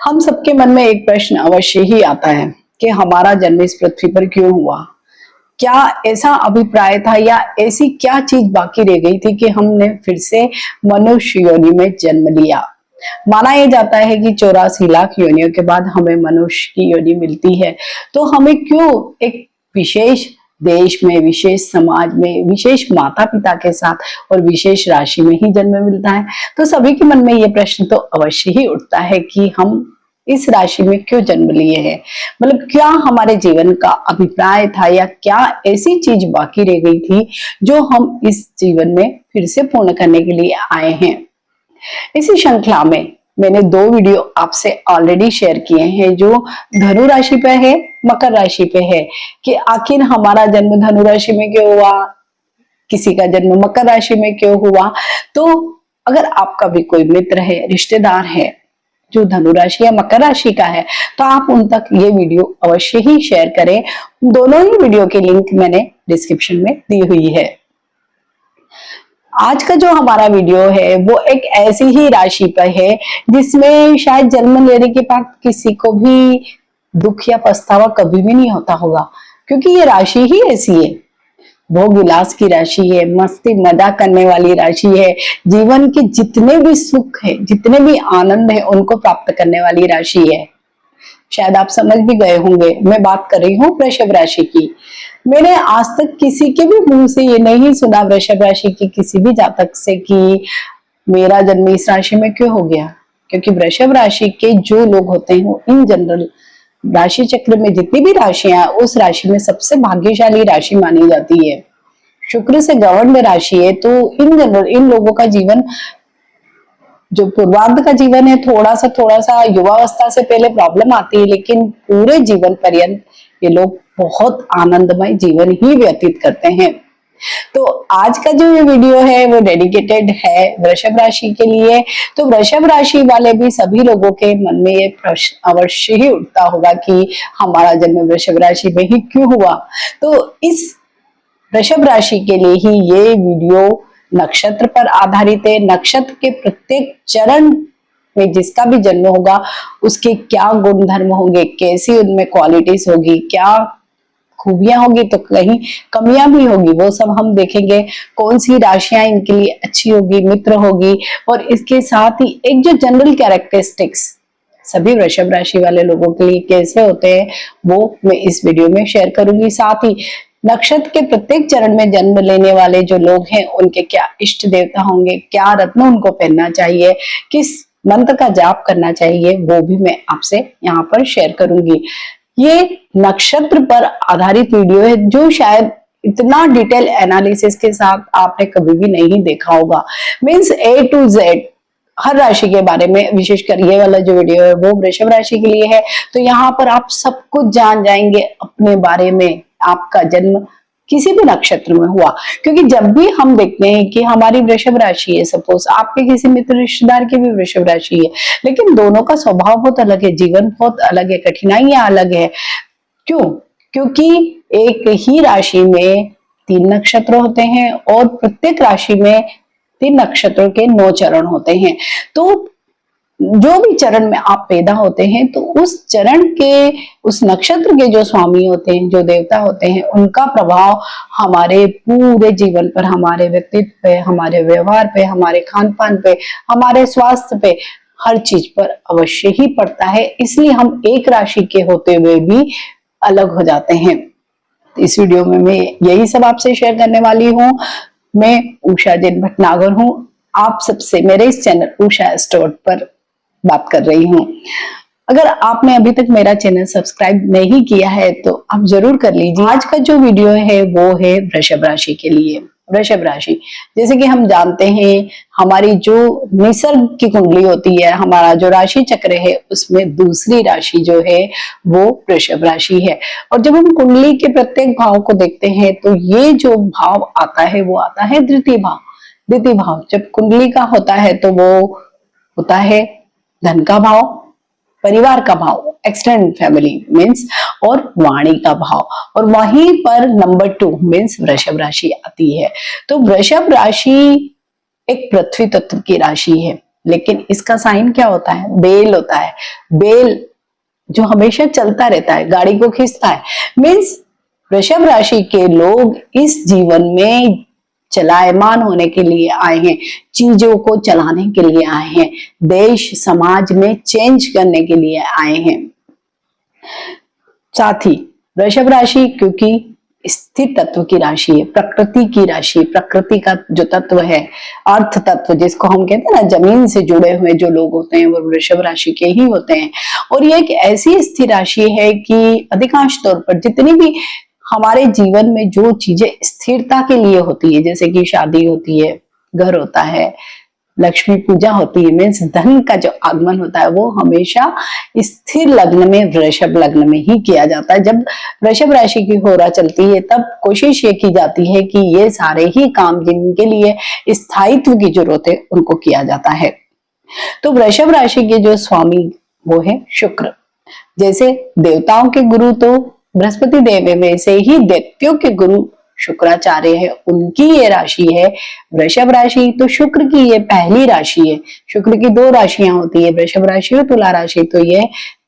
हम सबके मन में एक प्रश्न अवश्य ही आता है कि हमारा जन्म इस पृथ्वी पर क्यों हुआ। क्या ऐसा अभिप्राय था या ऐसी क्या चीज बाकी रह गई थी कि हमने फिर से मनुष्य योनि में जन्म लिया। माना यह जाता है कि 84 लाख योनियों के बाद हमें मनुष्य की योनि मिलती है, तो हमें क्यों एक विशेष देश में, विशेष समाज में, विशेष माता पिता के साथ और विशेष राशि में ही जन्म मिलता है। तो सभी के मन में ये प्रश्न तो अवश्य ही उठता है कि हम इस राशि में क्यों जन्म लिए हैं। मतलब क्या हमारे जीवन का अभिप्राय था या क्या ऐसी चीज बाकी रह गई थी जो हम इस जीवन में फिर से पूर्ण करने के लिए आए हैं। इसी श्रृंखला में मैंने 2 वीडियो आपसे ऑलरेडी शेयर किए हैं जो धनु राशि पे है, मकर राशि पे है, कि आखिर हमारा जन्म धनु राशि में क्यों हुआ, किसी का जन्म मकर राशि में क्यों हुआ। तो अगर आपका भी कोई मित्र है, रिश्तेदार है जो धनु राशि या मकर राशि का है, तो आप उन तक ये वीडियो अवश्य ही शेयर करें। दोनों ही वीडियो की लिंक मैंने डिस्क्रिप्शन में दी हुई है। आज का जो हमारा वीडियो है वो एक ऐसी ही राशि पर है जिसमें शायद जन्म लेने के बाद किसी को भी दुख या पछतावा कभी भी नहीं होता होगा, क्योंकि ये राशि ही ऐसी है। भोग विलास की राशि है, मस्ती मजाक करने वाली राशि है, जीवन के जितने भी सुख है, जितने भी आनंद है उनको प्राप्त करने वाली राशि है। शायद आप समझ भी गए होंगे, मैं बात कर रही हूँ वृषभ राशि की। मैंने आज तक किसी के भी मुंह से ये नहीं सुना, वृषभ राशि की किसी भी जातक से, कि मेरा जन्म इस राशि में क्यों हो गया। क्योंकि वृषभ राशि के जो लोग होते हैं वो इन जनरल राशि चक्र में जितनी भी राशियां, उस राशि में सबसे भाग्यशाली राशि मानी जाती है। शुक्र से गवर्न राशि है, तो इन जनरल इन लोगों का जीवन, जो पूर्वार्ध का जीवन है, थोड़ा सा युवावस्था से पहले प्रॉब्लम आती है, लेकिन पूरे जीवन पर्यंत ये लोग बहुत आनंदमय जीवन ही व्यतीत करते हैं। तो आज का जो ये वीडियो है वो डेडिकेटेड है वृषभ राशि के लिए। तो वृषभ राशि वाले भी सभी लोगों के मन में ये प्रश्न अवश्य ही उठता होगा कि हमारा जन्म वृषभ राशि में ही क्यों हुआ। तो इस वृषभ राशि के लिए ही ये वीडियो नक्षत्र पर आधारित है। नक्षत्र के प्रत्येक चरण में जिसका भी जन्म होगा उसके क्या गुण धर्म होंगे, कैसी उनमें क्वालिटीज होगी, क्या खूबियां होगी, तो कहीं कमियां भी होगी, वो सब हम देखेंगे। कौन सी राशियां इनके लिए अच्छी होगी, मित्र होगी, और इसके साथ ही एक जो जनरल कैरेक्टरिस्टिक्स सभी वृषभ राशि वाले लोगों के लिए कैसे होते हैं वो मैं इस वीडियो में शेयर करूंगी। साथ ही नक्षत्र के प्रत्येक चरण में जन्म लेने वाले जो लोग हैं उनके क्या इष्ट देवता होंगे, क्या रत्न उनको पहनना चाहिए, किस मंत्र का जाप करना चाहिए, वो भी मैं आपसे यहाँ पर शेयर करूंगी। ये नक्षत्र पर आधारित वीडियो है जो शायद इतना डिटेल एनालिसिस के साथ आपने कभी भी नहीं देखा होगा। मीन्स A to Z हर राशि के बारे में, विशेषकर ये वाला जो वीडियो है वो वृषभ राशि के लिए है। तो यहाँ पर आप सब कुछ जान जाएंगे अपने बारे में, आपका जन्म किसी भी नक्षत्र में हुआ। क्योंकि जब भी हम देखते हैं कि हमारी वृषभ राशि है, सपोज आपके किसी मित्र रिश्तेदार की भी वृषभ राशि है, लेकिन दोनों का स्वभाव बहुत अलग है, जीवन बहुत अलग है, कठिनाइयां अलग है। क्यों? क्योंकि एक ही राशि में 3 नक्षत्र होते हैं और प्रत्येक राशि में 3 नक्षत्रों के 9 चरण होते हैं। तो जो भी चरण में आप पैदा होते हैं तो उस चरण के, उस नक्षत्र के जो स्वामी होते हैं, जो देवता होते हैं, उनका प्रभाव हमारे पूरे जीवन पर, हमारे व्यक्तित्व पे, हमारे व्यवहार पे, हमारे खान पान पे, हमारे स्वास्थ्य पे, हर चीज पर अवश्य ही पड़ता है। इसलिए हम एक राशि के होते हुए भी अलग हो जाते हैं। इस वीडियो में मैं यही सब आपसे शेयर करने वाली हूँ। मैं उषा जैन भटनागर हूँ, आप सबसे मेरे इस चैनल उषा एस्ट्रो पर बात कर रही हूँ। अगर आपने अभी तक मेरा चैनल सब्सक्राइब नहीं किया है तो आप जरूर कर लीजिए। आज का जो वीडियो है वो है वृषभ राशि के लिए। वृषभ राशि, जैसे कि हम जानते हैं, हमारी जो निसर्ग की कुंडली होती है, हमारा जो राशि चक्र है, उसमें दूसरी राशि जो है वो वृषभ राशि है। और जब हम कुंडली के प्रत्येक भाव को देखते हैं तो ये जो भाव आता है वो आता है द्वितीय भाव। द्वितीय भाव जब कुंडली का होता है तो वो होता है धन का भाव, परिवार का भाव, एक्सटेंडेड फैमिली मीन्स, और वाणी का भाव, और वहीं पर नंबर 2 मीन्स वृषभ राशि आती है। तो वृषभ राशि एक पृथ्वी तत्व की राशि है। लेकिन इसका साइन क्या होता है? बेल होता है। बेल जो हमेशा चलता रहता है, गाड़ी को खींचता है। मीन्स वृषभ राशि के लोग इस जीवन में चलायमान होने के लिए आए हैं, चीजों को चलाने के लिए आए हैं, देश समाज में चेंज करने के लिए आए हैं। साथ ही वृषभ राशि क्योंकि स्थिर तत्व की राशि है, प्रकृति की राशि, प्रकृति का जो तत्व है, अर्थ तत्व जिसको हम कहते हैं ना, जमीन से जुड़े हुए जो लोग होते हैं वो वृषभ राशि के ही होते हैं। और ये एक ऐसी स्थिर राशि है कि अधिकांश तौर पर जितनी भी हमारे जीवन में जो चीजें स्थिरता के लिए होती है, जैसे कि शादी होती है, घर होता है, लक्ष्मी पूजा होती है, मीन्स धन का जो आगमन होता है, वो हमेशा स्थिर लग्न में, वृषभ लग्न में ही किया जाता है। जब वृषभ राशि की होरा चलती है तब कोशिश ये की जाती है कि ये सारे ही काम जिनके लिए स्थायित्व की जरूरत है उनको किया जाता है। तो वृषभ राशि के जो स्वामी वो है शुक्र। जैसे देवताओं के गुरु तो बृहस्पति देव है, वैसे ही दैत्यों के गुरु शुक्राचार्य है, उनकी ये राशि है वृषभ राशि। तो शुक्र की ये पहली राशि है। शुक्र की दो राशियां होती है, वृषभ राशि और तुला राशि, तो ये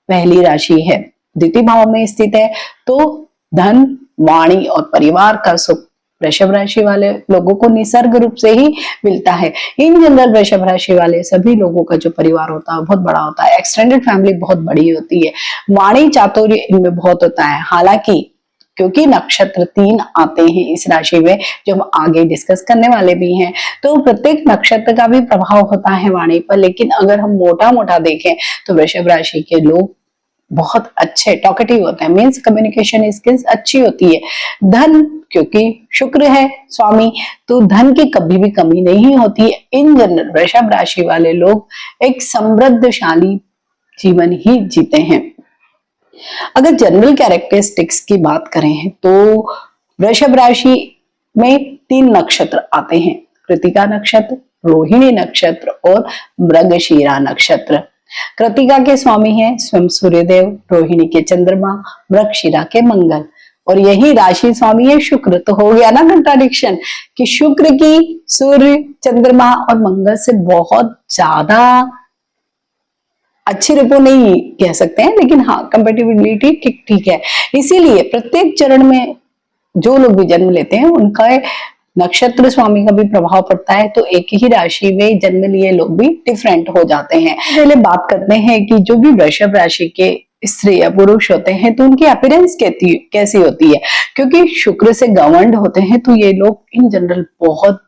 पहली राशि है, द्वितीय भाव में स्थित है। तो धन, वाणी और परिवार का सुख वृषभ राशि वाले लोगों को निसर्ग रूप से ही मिलता है। इन जनरल वृषभ राशि वाले सभी लोगों का जो परिवार होता है बहुत बड़ा होता है, एक्सटेंडेड फैमिली बहुत बड़ी होती है, वाणी चातुर्य इनमें बहुत होता है। हालांकि क्योंकि नक्षत्र 3 आते हैं इस राशि में, जो हम आगे डिस्कस करने वाले भी हैं, तो प्रत्येक नक्षत्र का भी प्रभाव होता है वाणी पर। लेकिन अगर हम मोटा मोटा देखें तो वृषभ राशि के लोग बहुत अच्छे टॉकेटिव होते हैं, मीन्स कम्युनिकेशन स्किल्स अच्छी होती है। धन क्योंकि शुक्र है स्वामी, तो धन की कभी भी कमी नहीं होती है। इन जनरल वृषभ राशि वाले लोग एक समृद्धशाली जीवन ही जीते हैं। अगर जनरल कैरेक्टरिस्टिक्स की बात करें तो वृषभ राशि में 3 नक्षत्र आते हैं, कृतिका नक्षत्र, रोहिणी नक्षत्र और मृगशिरा नक्षत्र। कृतिका के स्वामी हैं स्वयं सूर्यदेव, रोहिणी के चंद्रमा, मृगशिरा के मंगल, और यही राशि स्वामी है शुक्र। तो हो गया ना कंट्राडिक्शन कि शुक्र की सूर्य, चंद्रमा और मंगल से बहुत ज्यादा अच्छी रिपो नहीं कह सकते हैं, लेकिन हाँ कंपेटिबिलिटी ठीक ठीक है। इसीलिए प्रत्येक चरण में जो लोग भी जन्म लेते हैं उनका नक्षत्र स्वामी का भी प्रभाव पड़ता है, तो एक ही राशि में जन्म लिए लोग भी डिफरेंट हो जाते हैं। पहले बात करते हैं कि जो भी वृषभ राशि के स्त्री या पुरुष होते हैं तो उनकी अपीयरेंस कैसी होती है। क्योंकि शुक्र से गवर्न्ड होते हैं तो ये लोग इन जनरल बहुत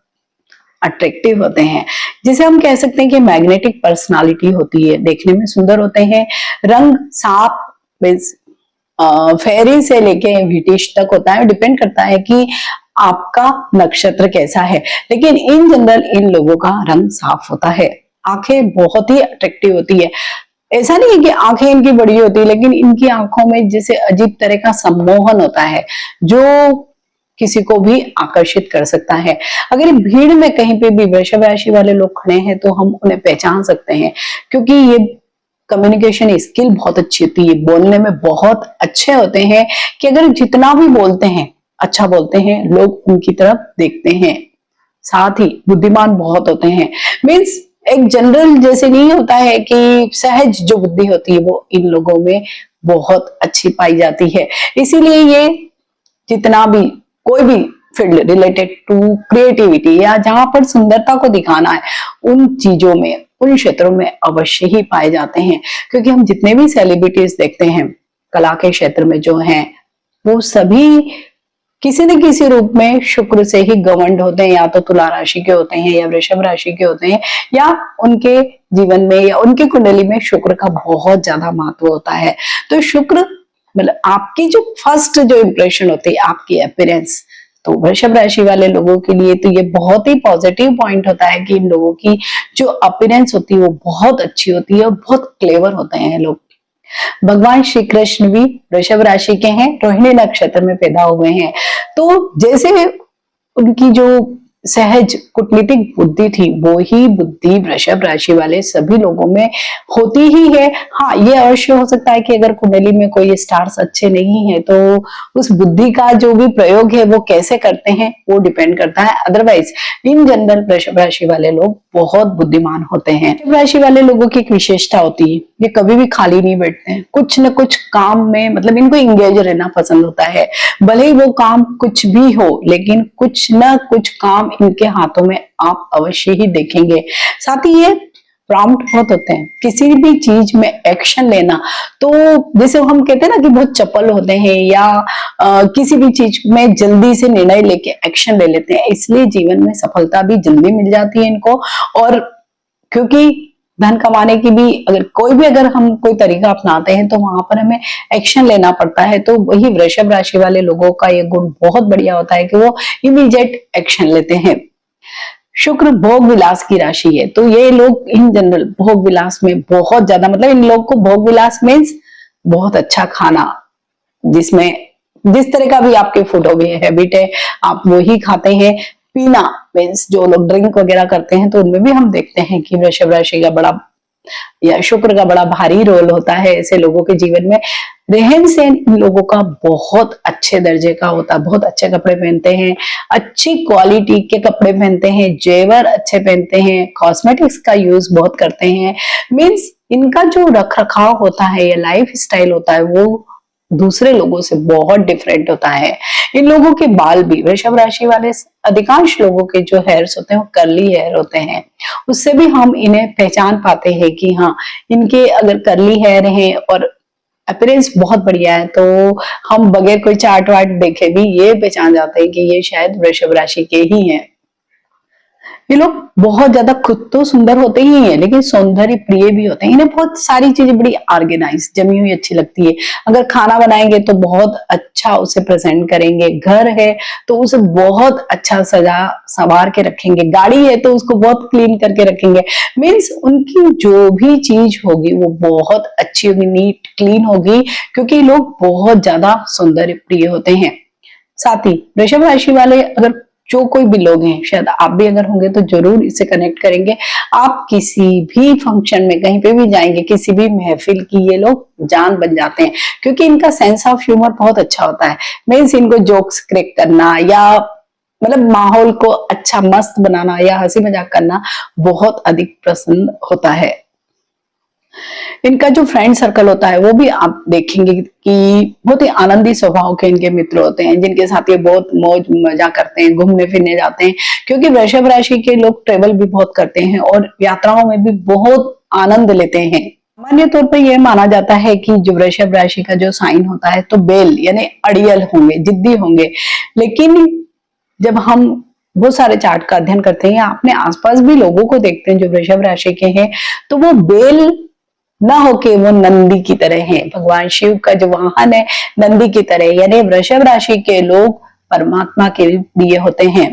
अट्रैक्टिव होते हैं, जिसे हम कह सकते हैं कि मैग्नेटिक पर्सनालिटी होती है, देखने में सुंदर होते हैं। रंग साफ मीन्स फेरी से लेके ब्रिटिश तक होता है, डिपेंड करता है कि आपका नक्षत्र कैसा है। लेकिन इन जनरल इन लोगों का रंग साफ होता है, आंखें बहुत ही अट्रैक्टिव होती है। ऐसा नहीं है कि आंखें इनकी बड़ी होती है, लेकिन इनकी आंखों में जैसे अजीब तरह का सम्मोहन होता है जो किसी को भी आकर्षित कर सकता है। अगर भीड़ में कहीं पे भी वृषभ राशि वाले लोग खड़े हैं तो हम उन्हें पहचान सकते हैं, क्योंकि ये कम्युनिकेशन स्किल बहुत अच्छी होती है, बोलने में बहुत अच्छे होते हैं कि अगर जितना भी बोलते हैं अच्छा बोलते हैं, लोग उनकी तरफ देखते हैं। साथ ही बुद्धिमान बहुत होते हैं, मीन्स एक जनरल जैसे नहीं होता है कि सहज जो बुद्धि होती है वो इन लोगों में बहुत अच्छी पाई जाती है। इसीलिए ये जितना भी कोई भी फील्ड रिलेटेड टू क्रिएटिविटी या जहां पर सुंदरता को दिखाना है, उन चीजों में, उन क्षेत्रों में अवश्य ही पाए जाते हैं। क्योंकि हम जितने भी सेलिब्रिटीज देखते हैं कला के क्षेत्र में जो हैं, वो सभी किसी न किसी रूप में शुक्र से ही गवर्न्ड होते हैं, या तो तुला राशि के होते हैं या वृषभ राशि के होते हैं, या उनके जीवन में या उनकी कुंडली में शुक्र का बहुत ज्यादा महत्व होता है। तो शुक्र मतलब आपकी जो फर्स्ट जो इंप्रेशन होती है, आपकी अपीयरेंस, तो वृषभ राशि वाले लोगों के लिए तो ये बहुत ही पॉजिटिव पॉइंट होता है कि इन लोगों की जो अपीयरेंस होती है वो बहुत अच्छी होती है और बहुत क्लेवर होते हैं लोग। भगवान श्री कृष्ण भी वृषभ राशि के हैं, रोहिणी नक्षत्र में पैदा हुए हैं। तो जैसे उनकी जो सहज कूटनीतिक बुद्धि थी, वो ही बुद्धि वृषभ राशि वाले सभी लोगों में होती ही है। हाँ, ये अवश्य हो सकता है कि अगर कुंडली में कोई स्टार्स अच्छे नहीं है तो उस बुद्धि का जो भी प्रयोग है वो कैसे करते हैं वो डिपेंड करता है। अदरवाइज इन जनरल वृषभ राशि वाले लोग बहुत बुद्धिमान होते हैं। वृषभ राशि वाले लोगों की एक विशेषता होती है, ये कभी भी खाली नहीं बैठते हैं, कुछ न कुछ काम में मतलब इनको इंगेज रहना पसंद होता है। भले ही वो काम कुछ भी हो, लेकिन कुछ न कुछ काम इनके हाथों में आप अवश्य ही देखेंगे। साथ ही ये प्रॉम्प्ट बहुत होते हैं, किसी भी चीज में एक्शन लेना। तो जैसे हम कहते हैं ना कि बहुत चपल होते हैं या किसी भी चीज में जल्दी से निर्णय लेके एक्शन ले लेते हैं, इसलिए जीवन में सफलता भी जल्दी मिल जाती है इनको। और क्योंकि धन कमाने की भी अगर हम कोई तरीका अपनाते हैं तो वहां पर हमें एक्शन लेना पड़ता है। तो वही वृषभ राशि वाले लोगों का ये गुण बहुत बढ़िया होता है कि वो इमीडिएट एक्शन लेते हैं। शुक्र भोग विलास की राशि है, तो ये लोग इन जनरल भोग विलास में बहुत ज्यादा, मतलब इन लोग को भोग विलास मीन्स बहुत अच्छा खाना, जिसमें जिस तरह का भी आपके फूड हैबिट है आप वही खाते हैं। पीना मीन्स जो लोग ड्रिंक वगैरह करते हैं तो उनमें भी हम देखते हैं कि वृषभ राशि का बड़ा या शुक्र का बड़ा भारी रोल होता है ऐसे लोगों के जीवन में। रहन सहन इन लोगों का बहुत अच्छे दर्जे का होता है, बहुत अच्छे कपड़े पहनते हैं, अच्छी क्वालिटी के कपड़े पहनते हैं, जेवर अच्छे पहनते हैं, कॉस्मेटिक्स का यूज बहुत करते हैं। मीन्स इनका जो रख रखाव होता है या लाइफ स्टाइल होता है वो दूसरे लोगों से बहुत डिफरेंट होता है। इन लोगों के बाल भी, वृषभ राशि वाले अधिकांश लोगों के जो हेयर्स होते हैं वो कर्ली हेयर होते हैं, उससे भी हम इन्हें पहचान पाते हैं कि हाँ, इनके अगर कर्ली हेयर है और अपीयरेंस बहुत बढ़िया है तो हम बगैर कोई चार्ट वार्ट देखे भी ये पहचान जाते हैं कि ये शायद वृषभ राशि के ही हैं। ये लोग बहुत ज्यादा खुद तो सुंदर होते ही हैं, लेकिन सौंदर्य प्रिय भी होते हैं। इन्हें बहुत सारी चीजें बड़ी ऑर्गेनाइज जमी हुई अच्छी लगती है। अगर खाना बनाएंगे तो बहुत अच्छा उसे प्रेजेंट करेंगे, घर है तो उसे बहुत अच्छा सजा संवार के रखेंगे, गाड़ी है तो उसको बहुत क्लीन करके रखेंगे। मीन्स उनकी जो भी चीज होगी वो बहुत अच्छी होगी, नीट क्लीन होगी, क्योंकि लोग बहुत ज्यादा सौंदर्य प्रिय होते हैं। साथ ही वृषभ राशि वाले अगर जो कोई भी लोग हैं, शायद आप भी अगर होंगे तो जरूर इससे कनेक्ट करेंगे। आप किसी भी फंक्शन में कहीं पे भी जाएंगे, किसी भी महफिल की ये लोग जान बन जाते हैं, क्योंकि इनका सेंस ऑफ ह्यूमर बहुत अच्छा होता है। मीन्स इनको जोक्स क्रैक करना या मतलब माहौल को अच्छा मस्त बनाना या हंसी मजाक करना बहुत अधिक पसंद होता है। इनका जो फ्रेंड सर्कल होता है वो भी आप देखेंगे कि बहुत ही आनंदी स्वभाव के इनके मित्र होते हैं, जिनके साथ ये बहुत मौज मजा करते हैं, घूमने फिरने जाते हैं। क्योंकि वृषभ राशि के लोग ट्रेवल भी बहुत करते हैं और यात्राओं में भी बहुत आनंद लेते हैं। सामान्य तौर पर यह माना जाता है कि जो वृषभ राशि का जो साइन होता है तो बेल यानी अड़ियल होंगे, जिद्दी होंगे। लेकिन जब हम बहुत सारे चार्ट का अध्ययन करते हैं या अपने आसपास भी लोगों को देखते हैं जो वृषभ राशि के हैं, तो वो बेल ना होके वो नंदी की तरह है। भगवान शिव का जो वाहन है नंदी की तरह, यानी वृषभ राशि के लोग परमात्मा के लिए होते हैं।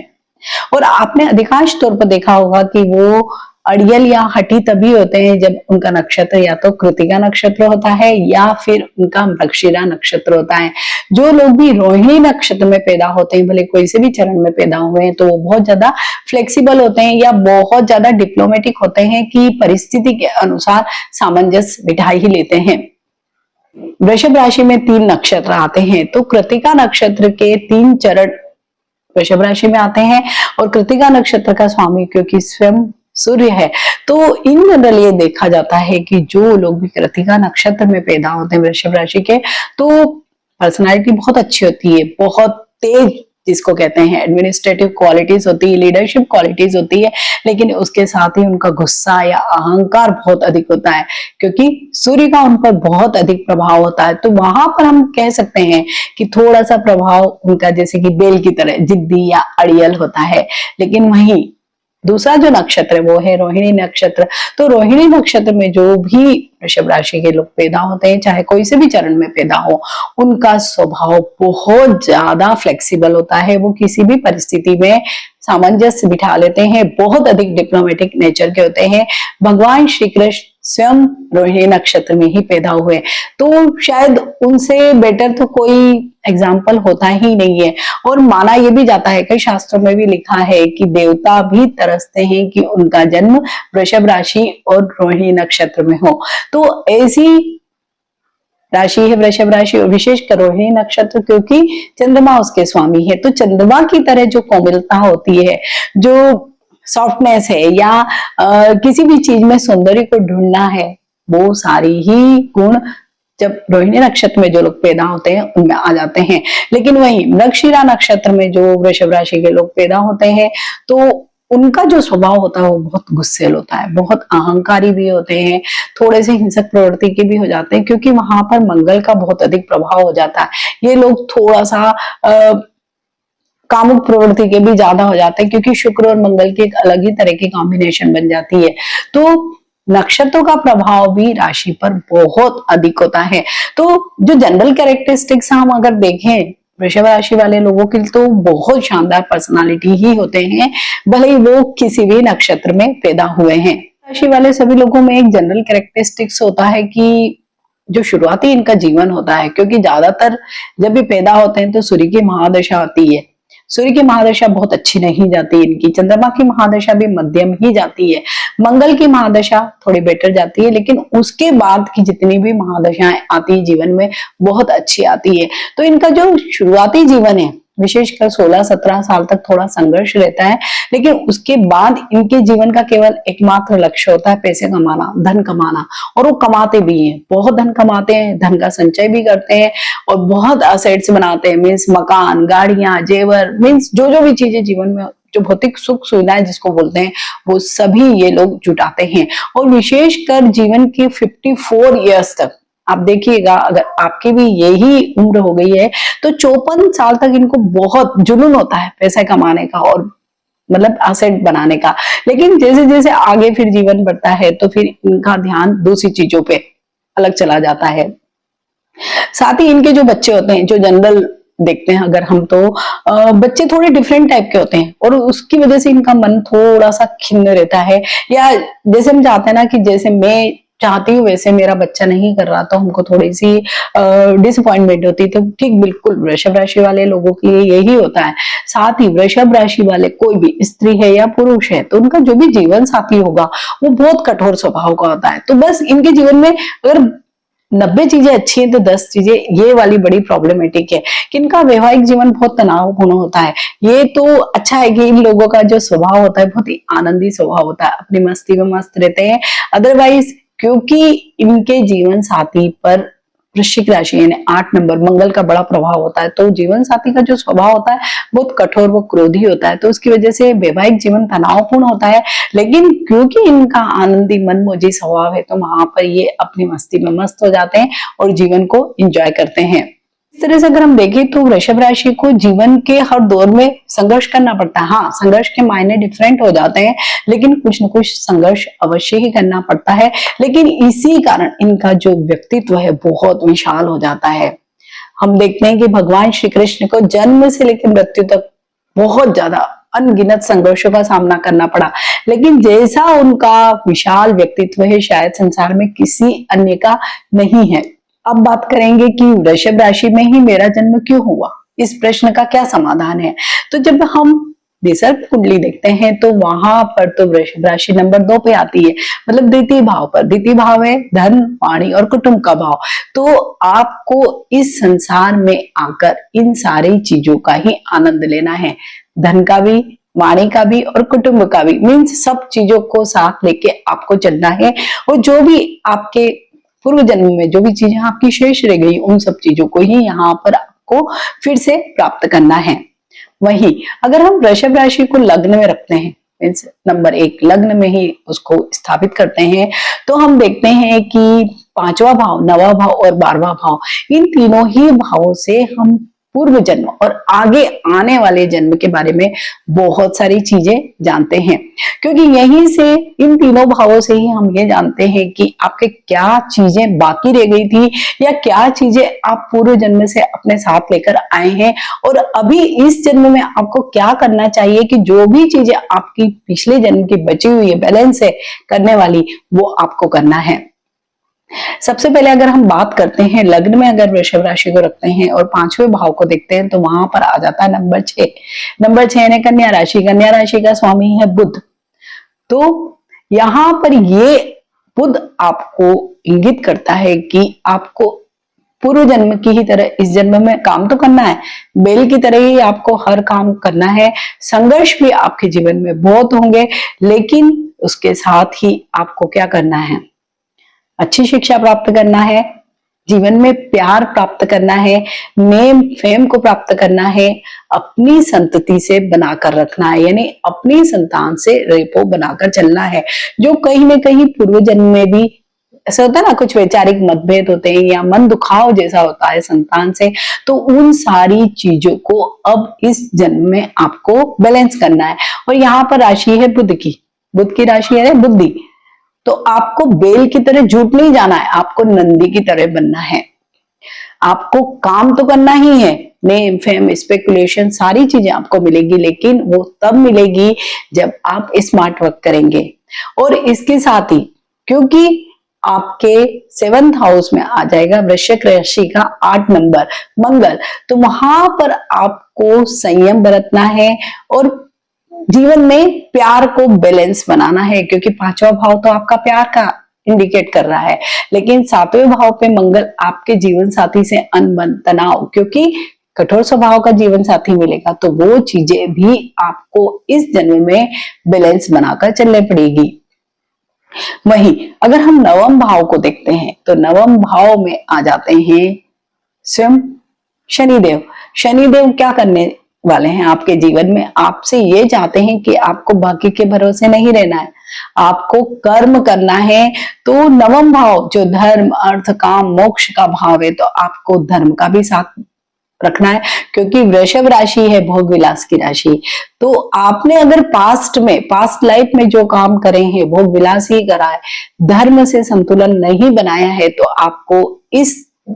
और आपने अधिकांश तौर पर देखा होगा कि वो अड़ियल या हठी तभी होते हैं जब उनका नक्षत्र या तो कृतिका नक्षत्र होता है या फिर उनका मृगशिरा नक्षत्र होता है। जो लोग भी रोहिणी नक्षत्र में पैदा होते हैं, भले कोई से भी चरण में पैदा हुए हैं, तो वो बहुत ज्यादा फ्लेक्सिबल होते हैं या बहुत ज्यादा डिप्लोमेटिक होते हैं कि परिस्थिति के अनुसार सामंजस्य बिठा ही लेते हैं। वृषभ राशि में 3 नक्षत्र आते हैं, तो कृतिका नक्षत्र के 3 चरण वृषभ राशि में आते हैं और कृतिका नक्षत्र का स्वामी क्योंकि स्वयं सूर्य है, तो इन जनरल ये देखा जाता है कि जो लोग भी कृतिका नक्षत्र में पैदा होते हैं वृषभ राशि के, तो पर्सनालिटी बहुत अच्छी होती है, बहुत तेज जिसको कहते हैं एडमिनिस्ट्रेटिव क्वालिटीज होती है, लीडरशिप क्वालिटीज होती है, लेकिन उसके साथ ही उनका गुस्सा या अहंकार बहुत अधिक होता है क्योंकि सूर्य का उन पर बहुत अधिक प्रभाव होता है। तो वहां पर हम कह सकते हैं कि थोड़ा सा प्रभाव उनका जैसे कि बेल की तरह जिद्दी या अड़ियल होता है। लेकिन वहीं दूसरा जो नक्षत्र है वो है रोहिणी नक्षत्र। तो रोहिणी नक्षत्र में जो भी वृषभ राशि के लोग पैदा होते हैं, चाहे कोई से भी चरण में पैदा हो, उनका स्वभाव बहुत ज्यादा फ्लेक्सिबल होता है। वो किसी भी परिस्थिति में सामंजस्य बिठा लेते हैं, बहुत अधिक डिप्लोमेटिक नेचर के होते हैं। भगवान श्री कृष्ण स्वयं रोहिणी नक्षत्र में ही पैदा हुए, तो शायद उनसे बेटर तो कोई एग्जाम्पल होता ही नहीं है। और माना यह भी जाता है, कई शास्त्रों में भी लिखा है कि देवता भी तरसते हैं कि उनका जन्म वृषभ राशि और रोहिणी नक्षत्र में हो। तो ऐसी राशि है वृषभ राशि, और विशेषकर रोहिणी नक्षत्र, क्योंकि चंद्रमा उसके स्वामी है। तो चंद्रमा की तरह जो कोमलता होती है, जो सॉफ्टनेस है, या किसी भी चीज में सौंदर्य को ढूंढना है, वो सारी ही गुण जब रोहिणी नक्षत्र में जो लोग पैदा होते हैं उनमें आ जाते हैं। लेकिन वहीं मृगशिरा नक्षत्र में जो वृषभ राशि के लोग पैदा होते हैं, तो उनका जो स्वभाव होता है वो बहुत गुस्सेल होता है, बहुत अहंकारी भी होते हैं, थोड़े से हिंसक प्रवृत्ति के भी हो जाते हैं, क्योंकि वहां पर मंगल का बहुत अधिक प्रभाव हो जाता है। ये लोग थोड़ा सा कामुक प्रवृत्ति के भी ज्यादा हो जाते हैं, क्योंकि शुक्र और मंगल की एक अलग ही तरह की कॉम्बिनेशन बन जाती है। तो नक्षत्रों का प्रभाव भी राशि पर बहुत अधिक होता है। तो जो जनरल कैरेक्टरिस्टिक्स हम अगर देखें वृषभ राशि वाले लोगों के लिए, तो बहुत शानदार पर्सनालिटी ही होते हैं, भले ही वो किसी भी नक्षत्र में पैदा हुए हैं। राशि वाले सभी लोगों में एक जनरल कैरेक्टरिस्टिक्स होता है कि जो शुरुआती इनका जीवन होता है, क्योंकि ज्यादातर जब भी पैदा होते हैं तो सूर्य की महादशा आती है। सूर्य की महादशा बहुत अच्छी नहीं जाती इनकी, चंद्रमा की महादशा भी मध्यम ही जाती है, मंगल की महादशा थोड़ी बेटर जाती है, लेकिन उसके बाद की जितनी भी महादशाएं आती है जीवन में बहुत अच्छी आती है। तो इनका जो शुरुआती जीवन है विशेषकर 16-17 साल तक थोड़ा संघर्ष रहता है, लेकिन उसके बाद इनके जीवन का केवल एकमात्र लक्ष्य होता है पैसे कमाना, धन कमाना, और वो कमाते भी हैं, बहुत धन कमाते हैं, धन का संचय भी करते हैं और बहुत असेट्स बनाते हैं, मीन्स मकान, गाड़ियां, जेवर, मीन्स जो जो भी चीजें जीवन में जो भौतिक सुख सुविधाएं जिसको बोलते हैं वो सभी ये लोग जुटाते हैं। और विशेषकर जीवन के 54 ईयर्स तक आप देखिएगा, अगर आपकी भी यही उम्र हो गई है तो 54 साल तक इनको बहुत जुनून होता है पैसा कमाने का और मतलब असेट बनाने का। लेकिन जैसे जैसे आगे फिर जीवन बढ़ता है तो फिर इनका ध्यान दूसरी चीजों पे अलग चला जाता है। साथ ही इनके जो बच्चे होते हैं, जो जनरल देखते हैं अगर हम, तो बच्चे थोड़े डिफरेंट टाइप के होते हैं और उसकी वजह से इनका मन थोड़ा सा खिन्न रहता है। या जैसे हम चाहते हैं ना कि जैसे मैं चाहती हूँ वैसे मेरा बच्चा नहीं कर रहा, तो हमको थोड़ी सी डिसअपॉइंटमेंट होती है। तो ठीक बिल्कुल वृषभ राशि वाले लोगों के लिए यही होता है। साथ ही वृषभ राशि वाले कोई भी स्त्री है या पुरुष है, तो उनका जो भी जीवन साथी होगा वो बहुत कठोर स्वभाव का होता है। तो बस इनके जीवन में अगर 90 चीजें अच्छी हैं तो 10 चीजें ये वाली बड़ी प्रॉब्लमेटिक है कि इनका वैवाहिक जीवन बहुत तनावपूर्ण होता है। ये तो अच्छा है कि इन लोगों का जो स्वभाव होता है बहुत ही आनंदी स्वभाव होता है, अपनी मस्ती में मस्त रहते हैं। अदरवाइज क्योंकि इनके जीवन साथी पर वृश्चिक राशि यानी 8 नंबर मंगल का बड़ा प्रभाव होता है, तो जीवन साथी का जो स्वभाव होता है बहुत कठोर व क्रोधी होता है, तो उसकी वजह से वैवाहिक जीवन तनावपूर्ण होता है। लेकिन क्योंकि इनका आनंदी मनमोजी स्वभाव है, तो वहां पर ये अपनी मस्ती में मस्त हो जाते हैं और जीवन को एंजॉय करते हैं। इस तरह से अगर हम देखें तो वृषभ राशि को जीवन के हर दौर में संघर्ष करना पड़ता है। हाँ, संघर्ष के मायने डिफरेंट हो जाते हैं, लेकिन कुछ न कुछ संघर्ष अवश्य ही करना पड़ता है। लेकिन इसी कारण इनका जो व्यक्तित्व है बहुत विशाल हो जाता है। हम देखते हैं कि भगवान श्री कृष्ण को जन्म से लेकर मृत्यु तक बहुत ज्यादा अनगिनत संघर्षों का सामना करना पड़ा, लेकिन जैसा उनका विशाल व्यक्तित्व है शायद संसार में किसी अन्य का नहीं है। अब बात करेंगे कि वृषभ राशि में ही मेरा जन्म क्यों हुआ, इस प्रश्न का क्या समाधान है। तो जब हम निसर्ग कुंडली देखते हैं तो वहां पर तो वृषभ राशि नंबर 2 पे आती है, मतलब द्वितीय भाव पर। द्वितीय भाव है धन, वाणी और कुटुंब का भाव। तो आपको इस संसार में आकर इन सारी चीजों का ही आनंद लेना है, धन का भी, वाणी का भी और कुटुंब का भी, मीन्स सब चीजों को साथ लेके आपको चलना है। और जो भी आपके पूर्व जन्म में जो भी चीजें आपकी शेष रह गई उन सब चीजों को ही यहाँ पर आपको फिर से प्राप्त करना है। वहीं अगर हम वृषभ राशि को लग्न में रखते हैं, मीन्स नंबर 1 लग्न में ही उसको स्थापित करते हैं, तो हम देखते हैं कि 5वां भाव, 9वां भाव और 12वां भाव, इन तीनों ही भावों से हम पूर्व जन्म और आगे आने वाले जन्म के बारे में बहुत सारी चीजें जानते हैं। क्योंकि यहीं से, इन तीनों भावों से ही हम ये जानते हैं कि आपके क्या चीजें बाकी रह गई थी या क्या चीजें आप पूर्व जन्म से अपने साथ लेकर आए हैं, और अभी इस जन्म में आपको क्या करना चाहिए कि जो भी चीजें आपकी पिछले जन्म की बची हुई है, बैलेंस है करने वाली, वो आपको करना है। सबसे पहले अगर हम बात करते हैं लग्न में अगर वृषभ राशि को रखते हैं और पांचवें भाव को देखते हैं तो वहां पर आ जाता है नंबर 6। नंबर 6 ने कन्या राशि, कन्या राशि का स्वामी है बुध। तो यहां पर ये बुध आपको इंगित करता है कि आपको पूर्व जन्म की ही तरह इस जन्म में काम तो करना है, बेल की तरह ही आपको हर काम करना है। संघर्ष भी आपके जीवन में बहुत होंगे, लेकिन उसके साथ ही आपको क्या करना है, अच्छी शिक्षा प्राप्त करना है, जीवन में प्यार प्राप्त करना है, नेम फेम को प्राप्त करना है, अपनी संतति से बनाकर रखना है, यानी अपनी संतान से रेपो बनाकर चलना है। जो कहीं ना कहीं पूर्व जन्म में भी ऐसा होता है ना, कुछ वैचारिक मतभेद होते हैं या मन दुखाव जैसा होता है संतान से, तो उन सारी चीजों को अब इस जन्म में आपको बैलेंस करना है। और यहाँ पर राशि है बुध की, बुध की राशि है बुद्धि। तो आपको बेल की तरह झूठ नहीं जाना है, आपको नंदी की तरह बनना है। आपको काम तो करना ही है, नेम फेम स्पेकुलेशन सारी चीजें आपको मिलेगी, लेकिन वो तब मिलेगी जब आप स्मार्ट वर्क करेंगे। और इसके साथ ही क्योंकि आपके 7th हाउस में आ जाएगा वृश्चिक राशि का 8 नंबर मंगल, तो वहां पर आपको संयम बरतना है और जीवन में प्यार को बैलेंस बनाना है, क्योंकि 5वां भाव तो आपका प्यार का इंडिकेट कर रहा है, लेकिन 7वें भाव पे मंगल आपके जीवन साथी से अनबन तनाव, क्योंकि कठोर स्वभाव का जीवन साथी मिलेगा, तो वो चीजें भी आपको इस जन्म में बैलेंस बनाकर चलने पड़ेगी। वहीं अगर हम नवम भाव को देखते हैं तो नवम भाव में आ जाते हैं स्वयं शनिदेव। शनिदेव क्या करने वाले हैं आपके जीवन में, आपसे ये चाहते हैं कि आपको बाकी के भरोसे नहीं रहना है, आपको कर्म करना है। तो नवम भाव जो धर्म अर्थ काम मोक्ष का भाव है, तो आपको धर्म का भी साथ रखना है, क्योंकि वृषभ राशि है भोग विलास की राशि। तो आपने अगर पास्ट लाइफ में जो काम करे हैं भोग विलास ही करा है, धर्म से संतुलन नहीं बनाया है, तो आपको इस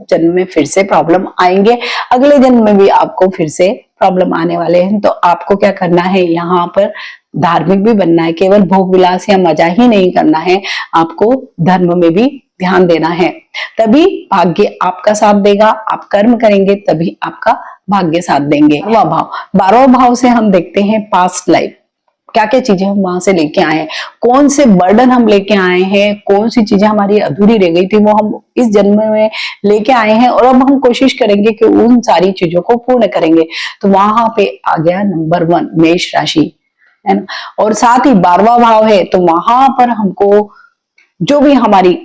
जन्म में फिर से प्रॉब्लम आएंगे, अगले जन्म में भी आपको फिर से प्रॉब्लम आने वाले हैं। तो आपको क्या करना है, यहाँ पर धार्मिक भी बनना है, केवल भोग विलास या मजा ही नहीं करना है, आपको धर्म में भी ध्यान देना है, तभी भाग्य आपका साथ देगा। आप कर्म करेंगे तभी आपका भाग्य साथ देंगे। 12वां भाव से हम देखते हैं पास्ट लाइफ, क्या क्या चीजें हम वहां से लेके आए हैं, कौन से बर्डन हम लेके आए हैं, कौन सी चीजें हमारी अधूरी रह गई थी वो हम इस जन्म में लेके आए हैं, और अब हम कोशिश करेंगे कि उन सारी चीजों को पूर्ण करेंगे। तो वहां पे आ गया नंबर 1 मेष राशि, है ना। और साथ ही 12वां भाव है, तो वहां पर हमको जो भी हमारी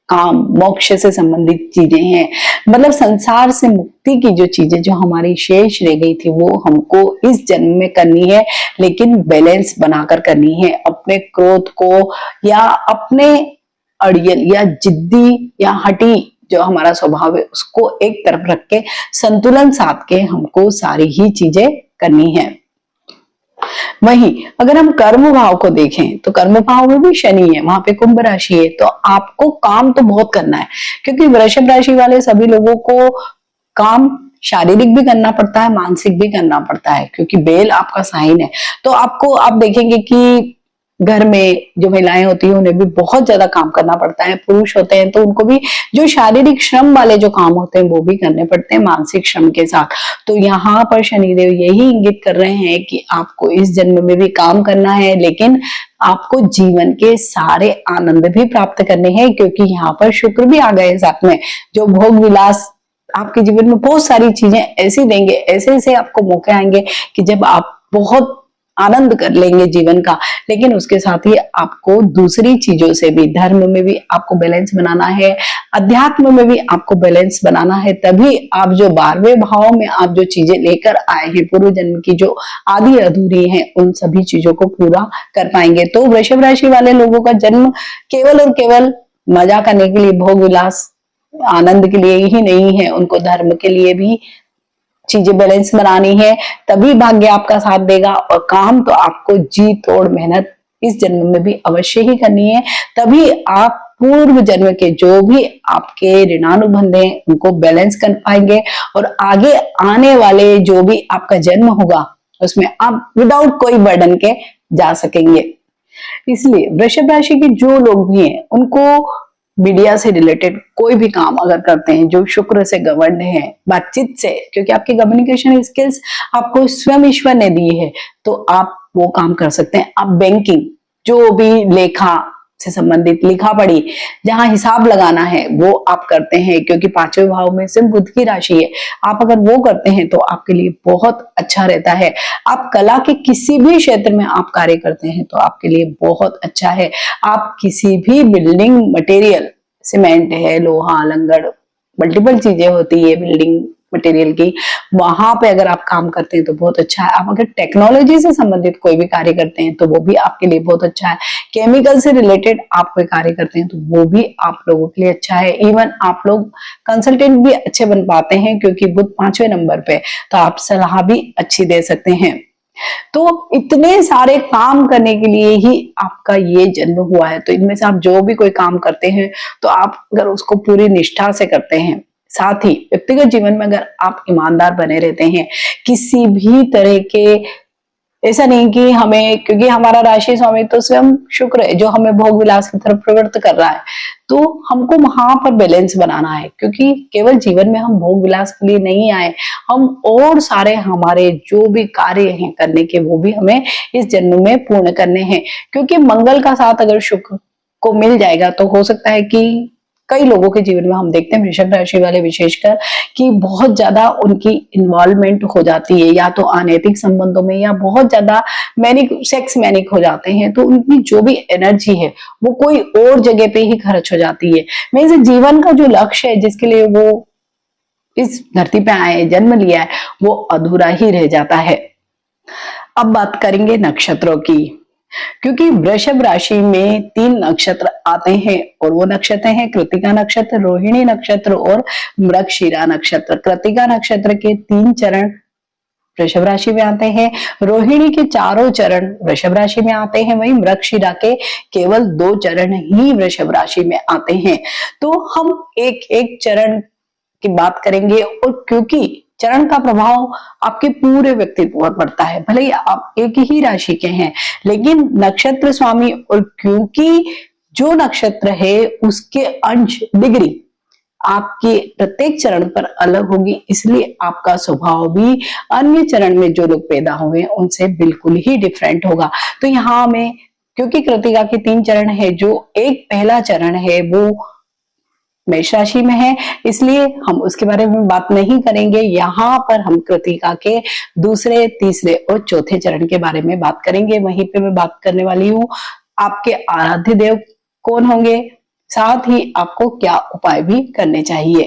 काम मोक्ष से संबंधित चीजें हैं, मतलब संसार से मुक्ति की जो चीजें जो हमारी शेष रह गई थी, वो हमको इस जन्म में करनी है, लेकिन बैलेंस बनाकर करनी है। अपने क्रोध को या अपने अड़ियल या जिद्दी या हटी जो हमारा स्वभाव है उसको एक तरफ रख के संतुलन साध के हमको सारी ही चीजें करनी है। वहीं अगर हम कर्म भाव को देखें तो कर्म भाव में भी शनि है, वहां पे कुंभ राशि है, तो आपको काम तो बहुत करना है, क्योंकि वृषभ राशि वाले सभी लोगों को काम शारीरिक भी करना पड़ता है, मानसिक भी करना पड़ता है, क्योंकि बेल आपका साइन है। तो आपको आप देखेंगे कि घर में जो महिलाएं होती हैं उन्हें भी बहुत ज्यादा काम करना पड़ता है, पुरुष होते हैं तो उनको भी जो शारीरिक श्रम वाले जो काम होते हैं वो भी करने पड़ते हैं मानसिक श्रम के साथ। तो यहाँ पर शनिदेव यही इंगित कर रहे हैं कि आपको इस जन्म में भी काम करना है, लेकिन आपको जीवन के सारे आनंद भी प्राप्त करने हैं, क्योंकि यहाँ पर शुक्र भी आ गए साथ में, जो भोग विलास आपके जीवन में बहुत सारी चीजें ऐसी देंगे, ऐसे ऐसे आपको मौके आएंगे कि जब आप बहुत आनंद कर लेंगे जीवन का। लेकिन उसके साथ ही आपको दूसरी चीजों से भी, धर्म में भी आपको बैलेंस बनाना है, अध्यात्म में भी आपको बैलेंस बनाना है, तभी आप जो 12वें भाव में आप जो चीजें लेकर आए हैं पूर्व जन्म की जो आधी अधूरी हैं, उन सभी चीजों को पूरा कर पाएंगे। तो वृषभ राशि वाले लोगों का जन्म केवल और केवल मजा करने के लिए, भोग विलास आनंद के लिए ही नहीं है, उनको धर्म के लिए भी चीजें बैलेंस बनानी है, तभी भाग्य आपका साथ देगा। और काम तो आपको जी तोड़ मेहनत इस जन्म में भी अवश्य ही करनी है, तभी आप पूर्व जन्म के जो भी आपके ऋणानुबंध हैं उनको बैलेंस कर पाएंगे, और आगे आने वाले जो भी आपका जन्म होगा उसमें आप विदाउट कोई बर्डन के जा सकेंगे। इसलिए वृषभ राशि के जो लोग भी हैं उनको मीडिया से रिलेटेड कोई भी काम अगर करते हैं जो शुक्र से गवर्न है, बातचीत से, क्योंकि आपकी कम्युनिकेशन स्किल्स आपको स्वयं ईश्वर ने दी है, तो आप वो काम कर सकते हैं। आप बैंकिंग, जो भी लेखा से संबंधित, लिखा पढ़ी, जहां हिसाब लगाना है वो आप करते हैं, क्योंकि पांचवें भाव में सिर्फ बुध की राशि है। आप अगर वो करते हैं तो आपके लिए बहुत अच्छा रहता है। आप कला के किसी भी क्षेत्र में आप कार्य करते हैं तो आपके लिए बहुत अच्छा है। आप किसी भी बिल्डिंग मटेरियल, सीमेंट है, लोहा, लंगड़, मल्टीपल चीजें होती है बिल्डिंग मटेरियल की, वहां पे अगर आप काम करते हैं तो बहुत अच्छा है। आप अगर टेक्नोलॉजी से संबंधित कोई भी कार्य करते हैं तो वो भी आपके लिए बहुत अच्छा है। केमिकल से रिलेटेड आप कोई कार्य करते हैं तो वो भी आप लोगों के लिए अच्छा है। इवन आप लोग कंसल्टेंट भी अच्छे बन पाते हैं, क्योंकि बुध 5वें नंबर पे, तो आप सलाह भी अच्छी दे सकते हैं। तो इतने सारे काम करने के लिए ही आपका ये जन्म हुआ है। तो इनमें से आप जो भी कोई काम करते हैं तो आप अगर उसको पूरी निष्ठा से करते हैं, साथ ही व्यक्तिगत जीवन में अगर आप ईमानदार बने रहते हैं, किसी भी तरह के, ऐसा नहीं कि हमें, क्योंकि हमारा राशि स्वामी तो स्वयं शुक्र है जो हमें भोग विलास की तरफ प्रवृत्त कर रहा है, तो हमको वहां पर बैलेंस बनाना है। क्योंकि केवल जीवन में हम भोग विलास के लिए नहीं आए, हम और सारे हमारे जो भी कार्य हैं करने के, वो भी हमें इस जन्म में पूर्ण करने हैं। क्योंकि मंगल का साथ अगर शुक्र को मिल जाएगा तो हो सकता है कि कई लोगों के जीवन में हम देखते हैं, वृषभ राशि वाले विशेषकर, कि बहुत ज्यादा उनकी इन्वॉल्वमेंट हो जाती है, या तो अनैतिक संबंधों में, या बहुत ज्यादा मैनिक, सेक्स मैनिक हो जाते हैं, तो उनकी जो भी एनर्जी है वो कोई और जगह पे ही खर्च हो जाती है। मीन्स जीवन का जो लक्ष्य है जिसके लिए वो इस धरती पे आए, जन्म लिया है, वो अधूरा ही रह जाता है। अब बात करेंगे नक्षत्रों की, क्योंकि वृषभ राशि में 3 नक्षत्र आते हैं, और वो नक्षत्र हैं कृतिका नक्षत्र, रोहिणी नक्षत्र और मृगशिरा नक्षत्र। कृतिका नक्षत्र के 3 चरण वृषभ राशि में आते हैं, रोहिणी के चारों चरण वृषभ राशि में आते हैं, वहीं मृगशिरा के केवल 2 चरण ही वृषभ राशि में आते हैं। तो हम एक एक चरण की बात करेंगे, और क्योंकि चरण का प्रभाव आपके पूरे व्यक्तित्व पर पड़ता है, भले ही आप एक ही राशि के हैं, लेकिन नक्षत्र स्वामी, और क्योंकि जो नक्षत्र है उसके अंश, डिग्री आपके प्रत्येक चरण पर अलग होगी, इसलिए आपका स्वभाव भी अन्य चरण में जो लोग पैदा हुए उनसे बिल्कुल ही डिफरेंट होगा। तो यहाँ में, क्योंकि कृतिका के 3 चरण है, जो एक पहला चरण है वो मेष राशि में है, इसलिए हम उसके बारे में बात नहीं करेंगे। यहाँ पर हम कृतिका के दूसरे, तीसरे और चौथे चरण के बारे में बात करेंगे। वहीं पे मैं बात करने वाली हूँ आपके आराध्य देव कौन होंगे, साथ ही आपको क्या उपाय भी करने चाहिए।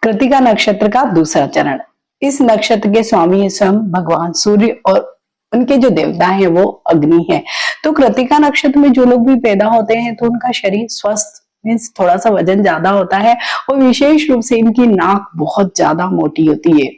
कृतिका नक्षत्र का दूसरा चरण, इस नक्षत्र के स्वामी स्वयं भगवान सूर्य, और उनके जो देवता हैं वो अग्नि है। तो कृतिका नक्षत्र में जो लोग भी पैदा होते हैं तो उनका शरीर स्वस्थ, मीन्स थोड़ा सा वजन ज्यादा होता है, और विशेष रूप से इनकी नाक बहुत ज्यादा मोटी होती है।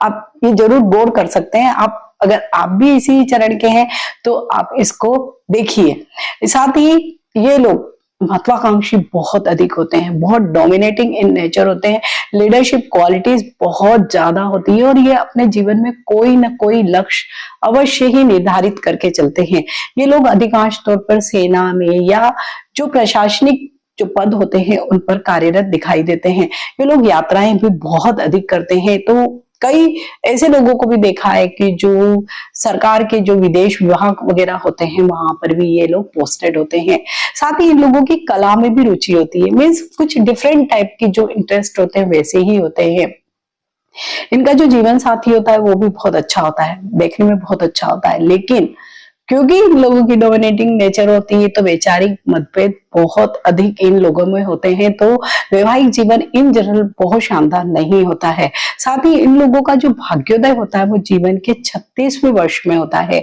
आप ये जरूर गौर कर सकते हैं, आप अगर आप भी इसी चरण के हैं तो आप इसको देखिए। साथ ही ये लोग महत्वाकांक्षी बहुत अधिक होते हैं, बहुत डोमिनेटिंग इन नेचर होते हैं, लीडरशिप क्वालिटीज बहुत ज्यादा होती है, और ये अपने जीवन में कोई ना कोई लक्ष्य अवश्य ही निर्धारित करके चलते हैं। ये लोग अधिकांश तौर पर सेना में या जो प्रशासनिक जो पद होते हैं उन पर कार्यरत दिखाई देते हैं। ये लोग यात्राएं भी बहुत अधिक करते हैं, तो कई ऐसे लोगों को भी देखा है कि जो सरकार के जो विदेश विभाग वगैरह होते हैं वहां पर भी ये लोग पोस्टेड होते हैं। साथ ही इन लोगों की कला में भी रुचि होती है, मीन्स कुछ डिफरेंट टाइप की जो इंटरेस्ट होते हैं वैसे ही होते हैं। इनका जो जीवन साथी होता है वो भी बहुत अच्छा होता है, देखने में बहुत अच्छा होता है, लेकिन क्योंकि इन लोगों की डोमिनेटिंग नेचर होती है तो वैचारिक मतभेद बहुत अधिक इन लोगों में होते हैं, तो वैवाहिक जीवन इन जनरल बहुत शानदार नहीं होता है। साथ ही इन लोगों का जो भाग्योदय होता है वो जीवन के 36वें वर्ष में होता है।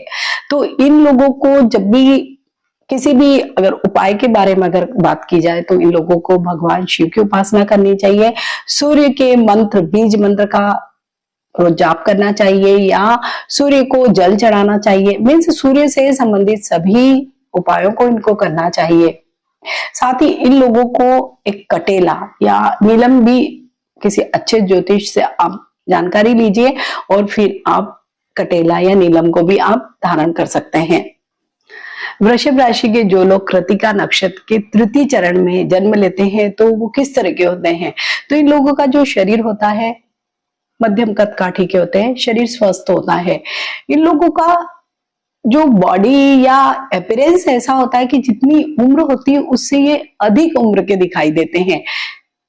तो इन लोगों को जब भी किसी भी अगर उपाय के बारे में अगर बात की जाए तो इन लोगों को भगवान शिव की उपासना करनी चाहिए, सूर्य के मंत्र, बीज मंत्र का रोज जाप करना चाहिए, या सूर्य को जल चढ़ाना चाहिए। मीन्स सूर्य से संबंधित सभी उपायों को इनको करना चाहिए। साथ ही इन लोगों को एक कटेला या नीलम भी किसी अच्छे ज्योतिष से आप जानकारी लीजिए, और फिर आप कटेला या नीलम को भी आप धारण कर सकते हैं। वृषभ राशि के जो लोग कृतिका नक्षत्र के तृतीय चरण में जन्म लेते हैं तो वो किस तरह के होते हैं? तो इन लोगों का जो शरीर होता है मध्यम कद काठी के होते हैं, शरीर स्वस्थ होता है। इन लोगों का जो बॉडी या अपीयरेंस ऐसा होता है कि जितनी उम्र होती है उससे ये अधिक उम्र के दिखाई देते हैं।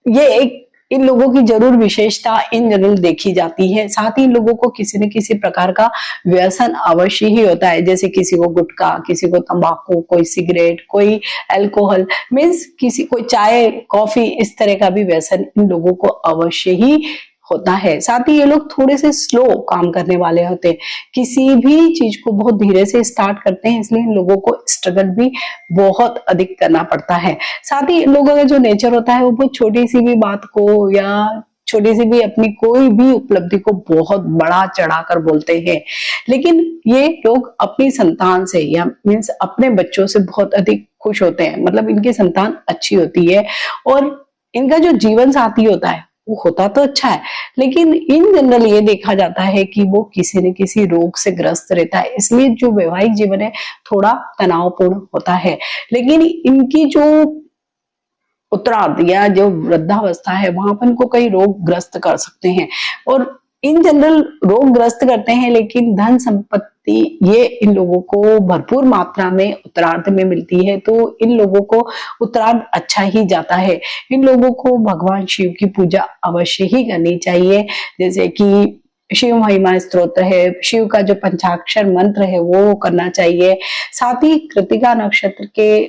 ये एक इन लोगों की जरूर विशेषता इन जनरल देखी जाती है। साथ ही इन लोगों को किसी न किसी प्रकार का व्यसन अवश्य ही होता है, जैसे किसी को गुटखा, किसी को तंबाकू, कोई सिगरेट, कोई अल्कोहल, मीन्स किसी को चाय कॉफी, इस तरह का भी व्यसन इन लोगों को अवश्य ही होता है। साथ ही ये लोग थोड़े से स्लो काम करने वाले होते हैं, किसी भी चीज को बहुत धीरे से स्टार्ट करते हैं, इसलिए इन लोगों को स्ट्रगल भी बहुत अधिक करना पड़ता है। साथ ही इन लोगों का जो नेचर होता है वो बहुत छोटी सी भी बात को या छोटी सी भी अपनी कोई भी उपलब्धि को बहुत बड़ा चढ़ाकर बोलते हैं। लेकिन ये लोग अपनी संतान से या मीन्स अपने बच्चों से बहुत अधिक खुश होते हैं, मतलब इनकी संतान अच्छी होती है और इनका जो जीवन साथी होता है वो होता तो अच्छा है, लेकिन इन जनरल ये देखा जाता है कि वो किसी न किसी रोग से ग्रस्त रहता है, इसलिए जो वैवाहिक जीवन है थोड़ा तनावपूर्ण होता है। लेकिन इनकी जो उत्तरार्ध या जो वृद्धावस्था है वहां पर इनको कई रोग ग्रस्त कर सकते हैं और इन जनरल रोग ग्रस्त करते हैं, लेकिन धन संपत्ति ये इन लोगों को भरपूर मात्रा में उत्तरार्ध में मिलती है, तो इन लोगों को उत्तरार्ध अच्छा ही जाता है। इन लोगों को भगवान शिव की पूजा अवश्य ही करनी चाहिए, जैसे कि शिव महिमा स्तोत्र है, शिव का जो पंचाक्षर मंत्र है वो करना चाहिए। साथ ही कृतिका नक्षत्र के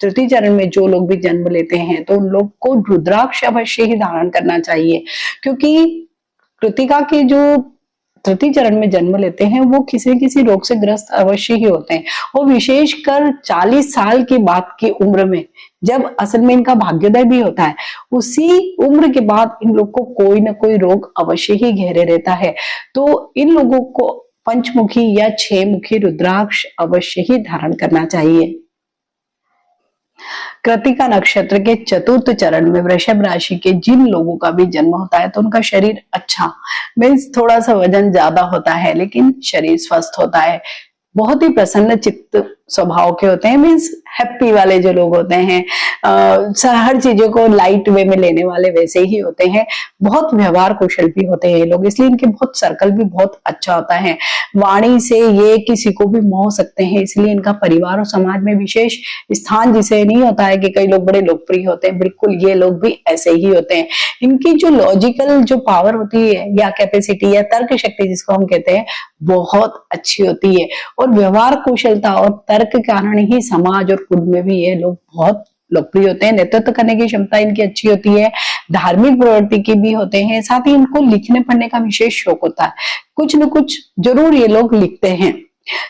तृतीय चरण में जो लोग भी जन्म लेते हैं तो उन लोग को रुद्राक्ष अवश्य ही धारण करना चाहिए, क्योंकि कृतिका के जो तृतीय चरण में जन्म लेते हैं वो किसी किसी रोग से ग्रस्त अवश्य ही होते हैं और विशेषकर 40 साल की बात की उम्र में, जब असल में इनका भाग्योदय भी होता है, उसी उम्र के बाद इन लोग को कोई ना कोई रोग अवश्य ही घेरे रहता है। तो इन लोगों को पंचमुखी या 6 मुखी रुद्राक्ष अवश्य ही धारण करना चाहिए। कृतिका नक्षत्र के चतुर्थ चरण में वृषभ राशि के जिन लोगों का भी जन्म होता है तो उनका शरीर अच्छा, मीन्स थोड़ा सा वजन ज्यादा होता है लेकिन शरीर स्वस्थ होता है, बहुत ही प्रसन्न चित्त स्वभाव के होते हैं, मीन्स हैप्पी वाले जो लोग होते हैं, हर चीजों को लाइट वे में लेने वाले वैसे ही होते हैं, बहुत व्यवहार कुशल भी होते हैं ये लोग, इसलिए इनके बहुत सर्कल भी बहुत अच्छा होता है। वाणी से ये किसी को भी मोह सकते हैं, इसलिए इनका परिवार और समाज में विशेष स्थान जिसे नहीं होता है कि कई लोग बड़े लोकप्रिय होते हैं, बिल्कुल ये लोग भी ऐसे ही होते हैं। इनकी जो लॉजिकल जो पावर होती है या कैपेसिटी या तर्क शक्ति जिसको हम कहते हैं बहुत अच्छी होती है और व्यवहार कुशलता और तर्क के कारण ही समाज और कुल में भी ये लोग बहुत लोकप्रिय होते हैं। नेतृत्व करने की क्षमता इनकी अच्छी होती है, धार्मिक प्रवृत्ति की भी होते हैं, साथ ही इनको लिखने पढ़ने का विशेष शौक होता है, कुछ न कुछ जरूर ये लोग लिखते हैं।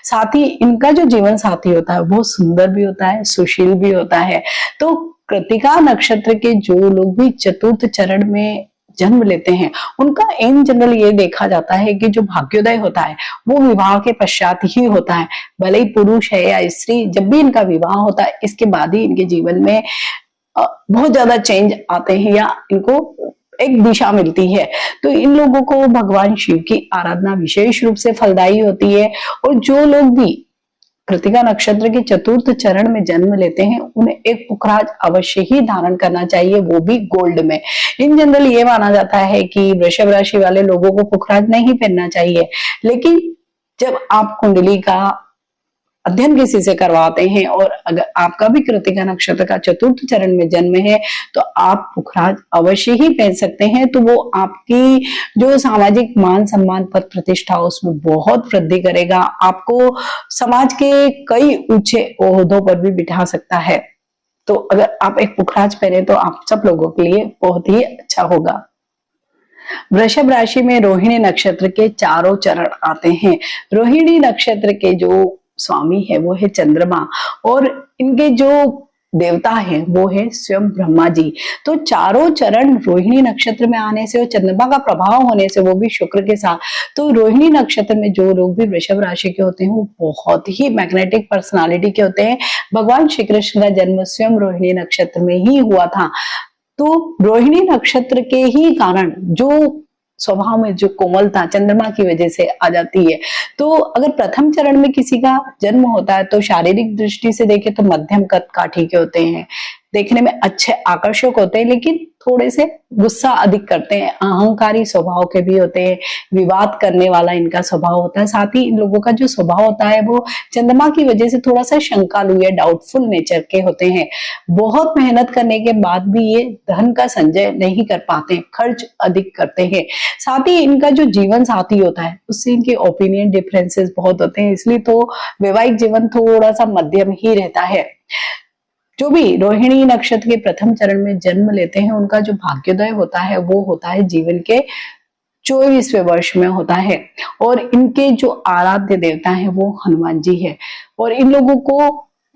साथ ही इनका जो जीवन साथी होता है वो सुंदर भी होता है, सुशील भी होता है। तो कृतिका नक्षत्र के जो लोग भी चतुर्थ चरण में जन्म लेते हैं उनका इन जनरल ये देखा जाता है कि जो भाग्योदय होता है वो विवाह के पश्चात ही होता है, भले ही पुरुष है या स्त्री, जब भी इनका विवाह होता है इसके बाद ही इनके जीवन में बहुत ज्यादा चेंज आते हैं या इनको एक दिशा मिलती है। तो इन लोगों को भगवान शिव की आराधना विशेष रूप से फलदायी होती है और जो लोग भी कृतिका नक्षत्र के चतुर्थ चरण में जन्म लेते हैं उन्हें एक पुखराज अवश्य ही धारण करना चाहिए, वो भी गोल्ड में। इन जनरल ये माना जाता है कि वृषभ राशि वाले लोगों को पुखराज नहीं पहनना चाहिए, लेकिन जब आप कुंडली का अध्ययन किसी से करवाते हैं और अगर आपका भी कृतिका नक्षत्र का चतुर्थ चरण में जन्म है तो आप पुखराज अवश्य ही पहन सकते हैं, तो वो आपकी जो सामाजिक मान सम्मान पद प्रतिष्ठा उसमें बहुत वृद्धि करेगा, आपको समाज के कई ऊंचे ओहदों पर भी बिठा सकता है। तो अगर आप एक पुखराज पहने तो आप सब लोगों के लिए बहुत ही अच्छा होगा। वृषभ राशि में रोहिणी नक्षत्र के चारों चरण आते हैं। रोहिणी नक्षत्र के जो स्वामी है वो है चंद्रमा और इनके जो देवता है वो है स्वयं ब्रह्मा जी। तो चारों चरण रोहिणी नक्षत्र में आने से और चंद्रमा का प्रभाव होने से वो भी शुक्र के साथ, तो रोहिणी नक्षत्र में जो लोग भी वृषभ राशि के होते हैं वो बहुत ही मैग्नेटिक पर्सनालिटी के होते हैं। भगवान श्री कृष्ण का जन्म स्वयं रोहिणी नक्षत्र में ही हुआ था, तो रोहिणी नक्षत्र के ही कारण जो स्वभाव में जो कोमलता चंद्रमा की वजह से आ जाती है। तो अगर प्रथम चरण में किसी का जन्म होता है तो शारीरिक दृष्टि से देखें तो मध्यम कद काठी के होते हैं, देखने में अच्छे आकर्षक होते हैं, लेकिन थोड़े से गुस्सा अधिक करते हैं, अहंकारी स्वभाव के भी होते हैं, विवाद करने वाला इनका स्वभाव होता है। साथ ही इन लोगों का जो स्वभाव होता है वो चंद्रमा की वजह से थोड़ा सा शंकालु या डाउटफुल नेचर के होते हैं। बहुत मेहनत करने के बाद भी ये धन का संचय नहीं कर पाते, खर्च अधिक करते हैं। साथ ही इनका जो जीवन साथी होता है उससे इनके ओपिनियन डिफरेंसेस बहुत होते हैं, इसलिए तो वैवाहिक जीवन थोड़ा सा मध्यम ही रहता है। जो भी रोहिणी नक्षत्र के प्रथम चरण में जन्म लेते हैं उनका जो भाग्योदय होता है वो होता है जीवन के 24वें वर्ष में होता है, और इनके जो आराध्य देवता है वो हनुमान जी है। और इन लोगों को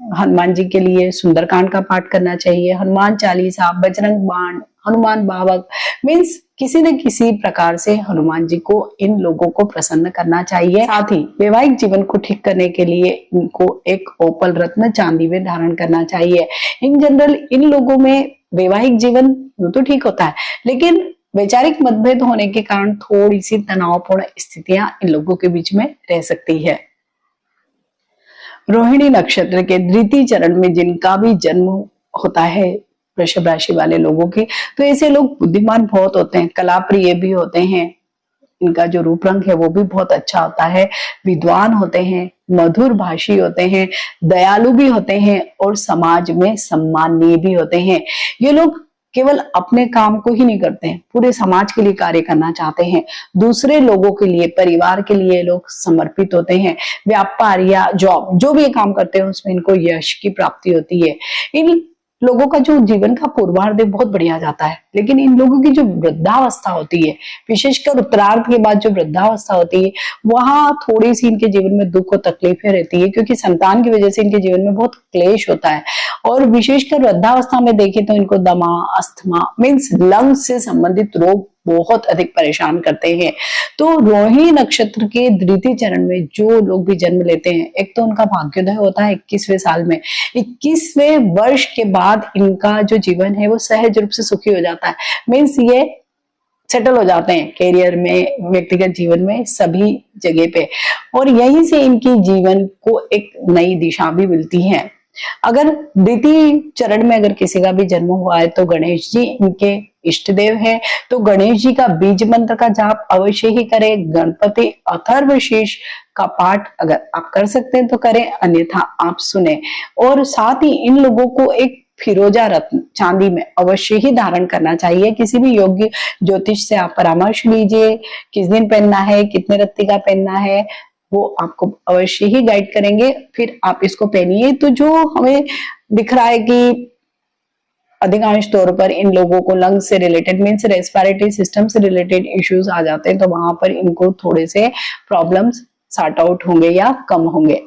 हनुमान जी के लिए सुंदरकांड का पाठ करना चाहिए, हनुमान चालीसा, बजरंग बाण, हनुमान बावक, मीन्स किसी न किसी प्रकार से हनुमान जी को इन लोगों को प्रसन्न करना चाहिए। साथ ही वैवाहिक जीवन को ठीक करने के लिए इनको एक ओपल रत्न चांदी में धारण करना चाहिए। इन जनरल इन लोगों में वैवाहिक जीवन तो ठीक होता है, लेकिन वैचारिक मतभेद होने के कारण थोड़ी सी तनावपूर्ण स्थितियां इन लोगों के बीच में रह सकती है। रोहिणी नक्षत्र के द्वितीय चरण में जिनका भी जन्म होता है वृषभ राशि वाले लोगों की, तो ऐसे लोग बुद्धिमान बहुत होते हैं, कला प्रिय भी होते हैं, इनका जो रूप रंग है वो भी बहुत अच्छा होता है, विद्वान होते हैं, मधुर भाषी होते हैं, दयालु भी होते हैं और समाज में सम्माननीय भी होते हैं। ये लोग केवल अपने काम को ही नहीं करते हैं, पूरे समाज के लिए कार्य करना चाहते हैं, दूसरे लोगों के लिए, परिवार के लिए लोग समर्पित होते हैं। व्यापार या जॉब जो भी ये काम करते हैं उसमें इनको यश की प्राप्ति होती है। इन लोगों का जो जीवन का पूर्वार्ध बहुत बढ़िया जाता है, लेकिन इन लोगों की जो वृद्धावस्था होती है, विशेषकर उत्तरार्ध के बाद जो वृद्धावस्था होती है, वहां थोड़ी सी इनके जीवन में दुख और तकलीफें रहती है, क्योंकि संतान की वजह से इनके जीवन में बहुत क्लेश होता है। और विशेषकर वृद्धावस्था में देखें तो इनको दमा, अस्थमा, मीन्स लंग्स से संबंधित रोग बहुत अधिक परेशान करते हैं। तो रोहिणी नक्षत्र के द्वितीय चरण में जो लोग भी जन्म लेते हैं, एक तो उनका भाग्योदय होता है 21वें साल में, 21वें वर्ष के बाद इनका जो जीवन है वो सहज रूप से सुखी हो जाता है, मीन्स ये सेटल हो जाते हैं कैरियर में, व्यक्तिगत जीवन में, सभी जगह पे, और यहीं से इनकी जीवन को एक नई दिशा भी मिलती है। अगर द्वितीय चरण में अगर किसी का भी जन्म हुआ है तो गणेश जी इनके इष्ट देव है, तो गणेश जी का बीज मंत्र का जाप अवश्य ही करें। गणपति अथर्वशीर्ष का पाठ अगर आप कर सकते हैं तो करें, अन्यथा आप सुने। और साथ ही इन लोगों को एक फिरोजा रत्न चांदी में अवश्य ही धारण करना चाहिए। किसी भी योग्य ज्योतिष से आप परामर्श लीजिए, किस दिन पहनना है, कितने रत्ती का पहनना है, वो आपको अवश्य ही गाइड करेंगे, फिर आप इसको पहनिए। तो जो हमें दिख रहा है कि अधिकांश तौर पर इन लोगों को लंग्स से रिलेटेड, मीन्स रेस्पिरेटरी सिस्टम से रिलेटेड इश्यूज आ जाते हैं, तो वहां पर इनको थोड़े से प्रॉब्लम्स सॉर्ट आउट होंगे या कम होंगे।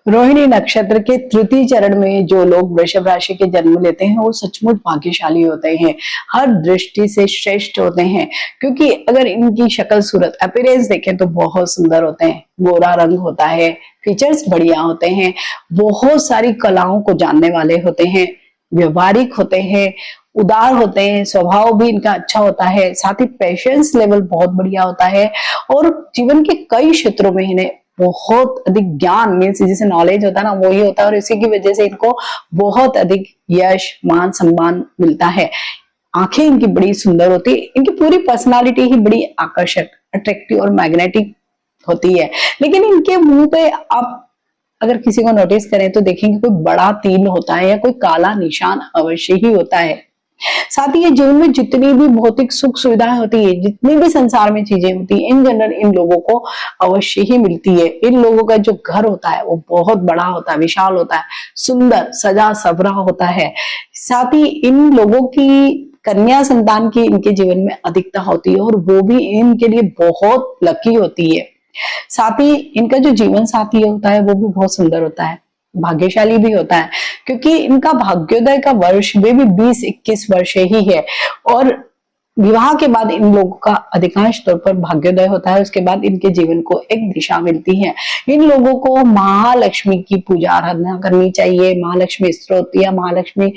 रोहिणी नक्षत्र के तृतीय चरण में जो लोग वृषभ राशि के जन्म लेते हैं वो सचमुच भाग्यशाली होते हैं, हर दृष्टि से श्रेष्ठ होते हैं, क्योंकि अगर इनकी शक्ल सूरत अपीयरेंस देखें तो बहुत सुंदर होते हैं, गोरा रंग होता है, फीचर्स बढ़िया होते हैं, बहुत सारी कलाओं को जानने वाले होते हैं, व्यवहारिक होते हैं, उदार होते हैं, स्वभाव भी इनका अच्छा होता है, साथ ही पेशेंस लेवल बहुत बढ़िया होता है, और जीवन के कई क्षेत्रों में इन्हें बहुत अधिक ज्ञान, मीन्स जिसे नॉलेज होता है ना वही होता है, और इसी की वजह से इनको बहुत अधिक यश, मान, सम्मान मिलता है। आंखें इनकी बड़ी सुंदर होती है, इनकी पूरी पर्सनालिटी ही बड़ी आकर्षक, अट्रैक्टिव और मैग्नेटिक होती है। लेकिन इनके मुंह पे आप अगर किसी को नोटिस करें तो देखेंगे कोई बड़ा तिल होता है या कोई काला निशान अवश्य ही होता है। साथ ही ये जीवन में जितनी भी भौतिक सुख सुविधाएं होती है, जितनी भी संसार में चीजें होती है, इन जनरल इन लोगों को अवश्य ही मिलती है। इन लोगों का जो घर होता है वो बहुत बड़ा होता है, विशाल होता है, सुंदर सजा सवरा होता है। साथ ही इन लोगों की कन्या संतान की इनके जीवन में अधिकता होती है, और वो भी इनके लिए बहुत लकी होती है। साथ ही इनका जो जीवन साथी होता है वो भी बहुत सुंदर होता है, भाग्यशाली भी होता है, क्योंकि इनका भाग्योदय का वर्ष भी 20-21 वर्ष ही है, और विवाह के बाद इन लोगों का अधिकांश तौर पर भाग्योदय होता है। उसके बाद इनके जीवन को एक दिशा मिलती है। इन लोगों को महालक्ष्मी की पूजा आराधना करनी चाहिए, महालक्ष्मी स्तोत्र या महालक्ष्मी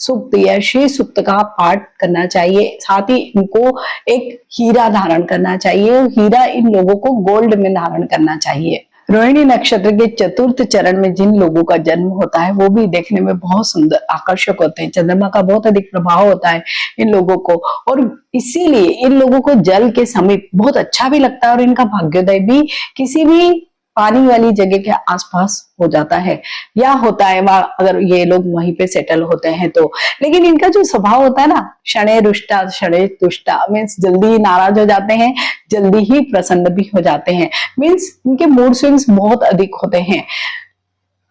सूक्त या श्री सूक्त का पाठ करना चाहिए। साथ ही इनको एक हीरा धारण करना चाहिए और हीरा इन लोगों को गोल्ड में धारण करना चाहिए। रोहिणी नक्षत्र के चतुर्थ चरण में जिन लोगों का जन्म होता है वो भी देखने में बहुत सुंदर आकर्षक होते हैं। चंद्रमा का बहुत अधिक प्रभाव होता है इन लोगों को, और इसीलिए इन लोगों को जल के समीप बहुत अच्छा भी लगता है और इनका भाग्योदय भी किसी भी पानी वाली जगह के आसपास हो जाता है या होता है वहां, अगर ये लोग वहीं पे सेटल होते हैं तो। लेकिन इनका जो स्वभाव होता है ना, शनै रुष्टा शनै तुष्टा, मीन्स जल्दी ही नाराज हो जाते हैं, जल्दी ही प्रसन्न भी हो जाते हैं। मीन्स इनके मूड स्विंग्स बहुत अधिक होते हैं,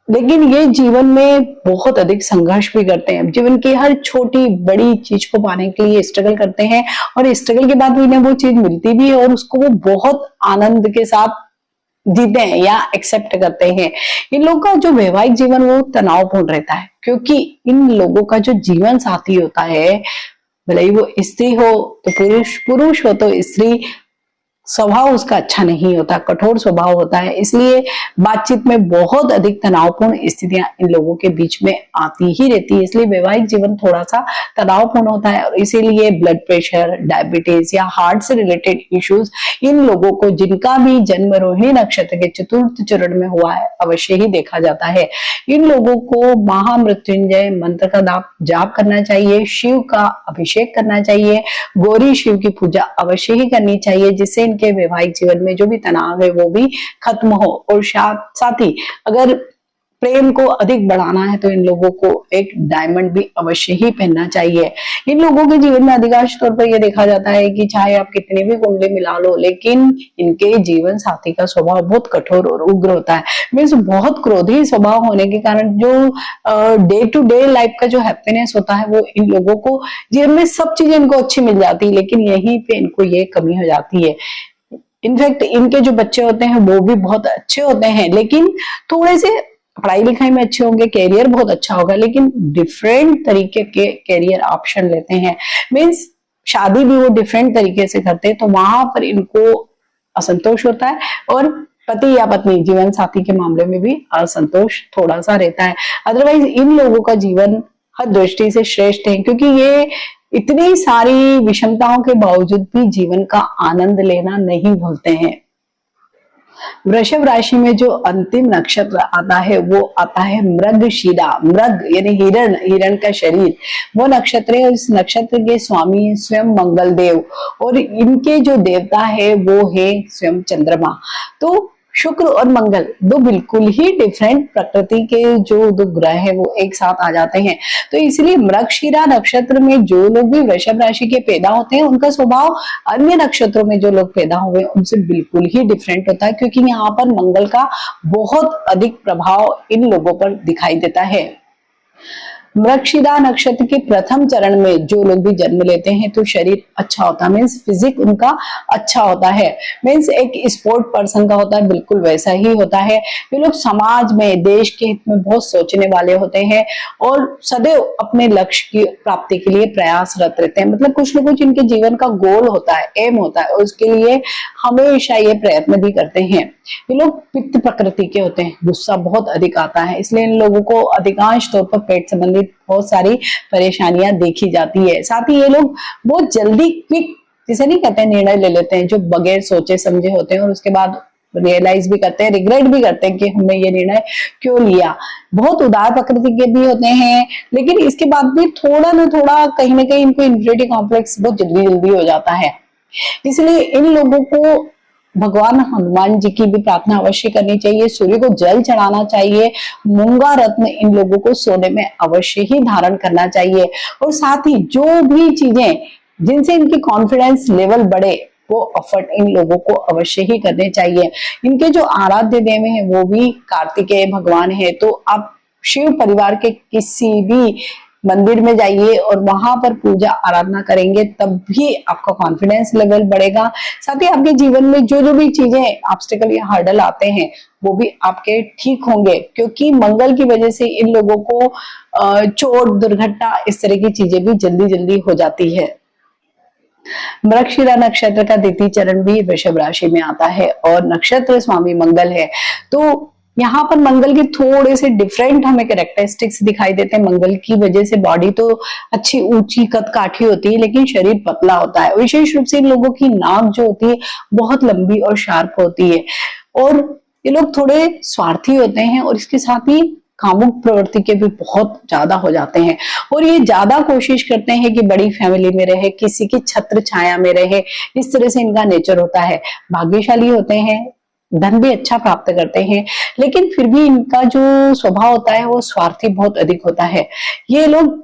लेकिन ये जीवन में बहुत अधिक संघर्ष भी करते हैं। जीवन की हर छोटी बड़ी चीज को पाने के लिए स्ट्रगल करते हैं और स्ट्रगल के बाद इन्हें वो चीज मिलती भी है और उसको वो बहुत आनंद के साथ जीते हैं या एक्सेप्ट करते हैं। इन लोगों का जो वैवाहिक जीवन वो तनावपूर्ण रहता है, क्योंकि इन लोगों का जो जीवन साथी होता है, भले ही वो स्त्री हो तो पुरुष, पुरुष हो तो स्त्री, स्वभाव उसका अच्छा नहीं होता, कठोर स्वभाव होता है। इसलिए बातचीत में बहुत अधिक तनावपूर्ण स्थितियां इन लोगों के बीच में आती ही रहती है। इसलिए वैवाहिक जीवन थोड़ा सा तनावपूर्ण होता है और इसीलिए ब्लड प्रेशर, डायबिटीज या हार्ट से रिलेटेड इश्यूज इन लोगों को, जिनका भी जन्म रोहिणी नक्षत्र के चतुर्थ चरण में हुआ है, अवश्य ही देखा जाता है। इन लोगों को महामृत्युंजय मंत्र का जाप करना चाहिए, शिव का अभिषेक करना चाहिए, गौरी शिव की पूजा अवश्य ही करनी चाहिए, जिससे के वैवाहिक जीवन में जो भी तनाव है वो भी खत्म हो। और साथ ही अगर प्रेम को अधिक बढ़ाना है तो इन लोगों को एक डायमंड भी अवश्य ही पहनना चाहिए। इन लोगों के जीवन में अधिकांश तौर पर यह देखा जाता है कि चाहे आप कितनी भी कुंडली मिला लो, लेकिन इनके जीवन साथी का स्वभाव बहुत कठोर और उग्र होता है। मीन्स बहुत क्रोधी स्वभाव होने के कारण जो डे टू डे लाइफ का जो हैप्पीनेस होता है वो इन लोगों को, जीवन में सब चीजें इनको अच्छी मिल जाती है, लेकिन यहीं पे इनको ये कमी हो जाती है। इनफैक्ट इनके जो बच्चे होते हैं वो भी बहुत अच्छे होते हैं, लेकिन थोड़े से पढ़ाई लिखाई में अच्छे होंगे, कैरियर बहुत अच्छा होगा, लेकिन डिफरेंट तरीके के कैरियर ऑप्शन लेते हैं। मीन्स शादी भी वो डिफरेंट तरीके से करते हैं, तो वहां पर इनको असंतोष होता है और पति या पत्नी जीवन साथी के मामले में भी असंतोष थोड़ा सा रहता है। अदरवाइज इन लोगों का जीवन हर दृष्टि से श्रेष्ठ है, क्योंकि ये इतनी सारी विषमताओं के बावजूद भी जीवन का आनंद लेना नहीं भूलते हैं। वृषभ राशि में जो अंतिम नक्षत्र आता है वो आता है मृगशिरा। मृग यानी हिरण, हिरण का शरीर, वो नक्षत्र है। इस नक्षत्र के स्वामी स्वयं मंगल देव और इनके जो देवता है वो है स्वयं चंद्रमा। तो शुक्र और मंगल दो बिल्कुल ही डिफरेंट प्रकृति के जो दो ग्रह हैं वो एक साथ आ जाते हैं। तो इसलिए मृगशिरा नक्षत्र में जो लोग भी वृषभ राशि के पैदा होते हैं उनका स्वभाव अन्य नक्षत्रों में जो लोग पैदा हुए उनसे बिल्कुल ही डिफरेंट होता है, क्योंकि यहाँ पर मंगल का बहुत अधिक प्रभाव इन लोगों पर दिखाई देता है। मृगशिरा नक्षत्र के प्रथम चरण में जो लोग भी जन्म लेते हैं तो शरीर अच्छा होता है, मीन्स फिजिक उनका अच्छा होता है, मीन्स एक स्पोर्ट पर्सन का होता है, बिल्कुल वैसा ही होता है। ये लोग समाज में, देश के हित में बहुत सोचने वाले होते हैं और सदैव अपने लक्ष्य की प्राप्ति के लिए प्रयासरत रहते हैं। मतलब कुछ न कुछ इनके जीवन का गोल होता है, एम होता है, और उसके लिए हमेशा ये प्रयत्न भी करते हैं। ये लोग पित्त प्रकृति के होते हैं, गुस्सा बहुत अधिक आता है, इसलिए इन लोगों को अधिकांश तौर पर पेट संबंधित बहुत सारी परेशानियां देखी जाती है। साथ ही ये लोग बहुत जल्दी क्विक, जिसे नहीं कहते, निर्णय ले लेते हैं जो बगैर सोचे समझे होते हैं और उसके बाद रियलाइज भी करते हैं, रिग्रेट भी करते हैं कि हमने ये निर्णय क्यों लिया। बहुत उदार प्रकृति के भी होते हैं, लेकिन इसके बाद भी थोड़ा ना थोड़ा कहीं ना कहीं इनको इन्फीरियरिटी कॉम्प्लेक्स बहुत जल्दी जल्दी हो जाता है। इसलिए इन लोगों को भगवान हनुमान जी की भी प्रार्थना अवश्य करनी चाहिए, सूर्य को जल चढ़ाना चाहिए, मूंगा रत्न इन लोगों को सोने में अवश्य ही धारण करना चाहिए। और साथ ही जो भी चीजें जिनसे इनकी कॉन्फिडेंस लेवल बढ़े वो एफर्ट इन लोगों को अवश्य ही करने चाहिए। इनके जो आराध्य देव हैं वो भी कार्तिकेय भगवान है, तो आप शिव परिवार के किसी भी मंदिर में जाइए और वहां पर पूजा आराधना करेंगे, तब भी आपका कॉन्फिडेंस लेवल बढ़ेगा। साथ ही आपके जीवन में जो जो भी चीजें ऑब्स्टेकल या हर्डल आते हैं वो भी आपके ठीक होंगे, क्योंकि मंगल की वजह से इन लोगों को चोट, दुर्घटना, इस तरह की चीजें भी जल्दी जल्दी हो जाती है। मृगशिरा नक्षत्र का द्वितीय चरण भी वृषभ राशि में आता है और नक्षत्र स्वामी मंगल है। तो यहाँ पर मंगल के थोड़े से डिफरेंट हमें कैरेक्टरिस्टिक्स दिखाई देते हैं। मंगल की वजह से बॉडी तो अच्छी ऊंची कद काठी होती है, लेकिन शरीर पतला होता है। विशेष रूप से इन लोगों की नाक जो होती है बहुत लंबी और शार्प होती है, और ये लोग थोड़े स्वार्थी होते हैं, और इसके साथ ही कामुक प्रवृत्ति के भी बहुत ज्यादा हो जाते हैं, और ये ज्यादा कोशिश करते हैं कि बड़ी फैमिली में रहे, किसी की छत्र छाया में रहे। इस तरह से इनका नेचर होता है। भाग्यशाली होते हैं, धन भी अच्छा प्राप्त करते हैं, लेकिन फिर भी इनका जो स्वभाव होता है वो स्वार्थी बहुत अधिक होता है। ये लोग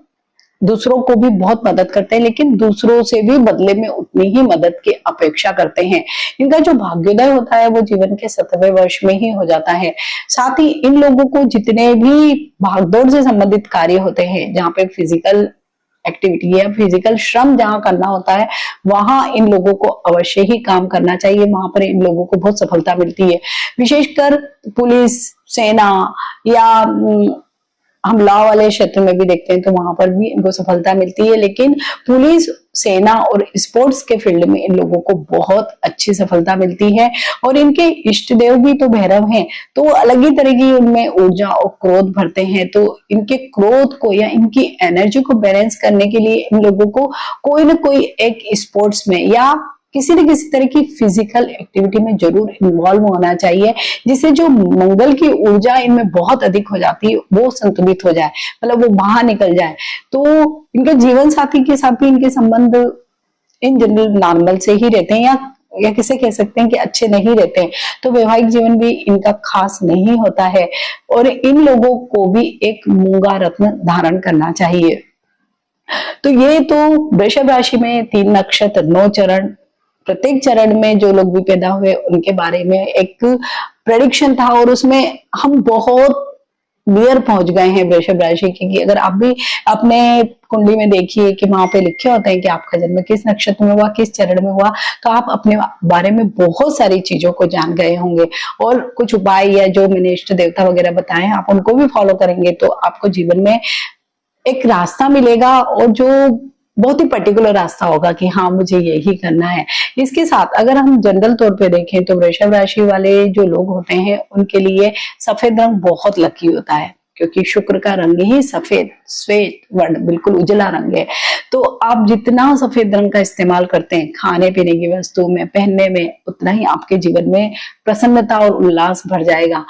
दूसरों को भी बहुत मदद करते हैं, लेकिन दूसरों से भी बदले में उतनी ही मदद की अपेक्षा करते हैं। इनका जो भाग्योदय होता है वो जीवन के 7वें वर्ष में ही हो जाता है। साथ ही इन लोगों को जितने भी भागदौड़ से संबंधित कार्य होते हैं, जहाँ पे फिजिकल एक्टिविटी या फिजिकल श्रम जहाँ करना होता है, वहां इन लोगों को अवश्य ही काम करना चाहिए। वहां पर इन लोगों को बहुत सफलता मिलती है। विशेषकर पुलिस, सेना या हम लॉ वाले क्षेत्र में भी देखते हैं तो वहां पर भी इनको सफलता मिलती है। लेकिन पुलिस, सेना और स्पोर्ट्स के फील्ड में इन लोगों को बहुत अच्छी सफलता मिलती है। और इनके इष्ट देव भी तो भैरव हैं, तो वो अलग ही तरह की उनमें ऊर्जा और क्रोध भरते हैं। तो इनके क्रोध को या इनकी एनर्जी को बैलेंस करने के लिए इन लोगों को कोई ना कोई एक स्पोर्ट्स में या किसी न किसी तरह की फिजिकल एक्टिविटी में जरूर इन्वॉल्व होना चाहिए, जिससे जो मंगल की ऊर्जा इनमें बहुत अधिक हो जाती है वो संतुलित हो जाए, मतलब वो बाहर निकल जाए। तो इनके जीवन साथी के साथ भी इनके संबंध इन जनरल नॉर्मल से ही रहते हैं, या किसे कह सकते हैं कि अच्छे नहीं रहते हैं। तो वैवाहिक जीवन भी इनका खास नहीं होता है, और इन लोगों को भी एक मूंगा रत्न धारण करना चाहिए। तो ये तो वृषभ राशि में 3 नक्षत्र, 9 चरण, प्रत्येक चरण में जो लोग भी पैदा हुए उनके बारे में एक प्रेडिक्शन था, और उसमें हम बहुत नियर पहुंच गए हैं वृषभ राशि की। कि अगर आप भी अपने कुंडली में देखिए कि वहां पे लिखे होते हैं कि आपका जन्म किस नक्षत्र में हुआ, किस चरण में हुआ, तो आप अपने बारे में बहुत सारी चीजों को जान गए होंगे। और कुछ उपाय या जो मैंने इष्ट देवता वगैरह बताए हैं, आप उनको भी फॉलो करेंगे तो आपको जीवन में एक रास्ता मिलेगा, और जो बहुत ही पर्टिकुलर रास्ता होगा कि हाँ मुझे यही करना है। इसके साथ अगर हम जनरल तौर पे देखें तो वृषभ राशि वाले जो लोग होते हैं उनके लिए सफेद रंग बहुत लकी होता है, क्योंकि शुक्र का रंग ही सफेद, श्वेत वर्ण, बिल्कुल उजला रंग है। तो आप जितना सफेद रंग का इस्तेमाल करते हैं खाने पीने की वस्तु में, पहनने में, उतना ही आपके जीवन में प्रसन्नता और उल्लास भर जाएगा।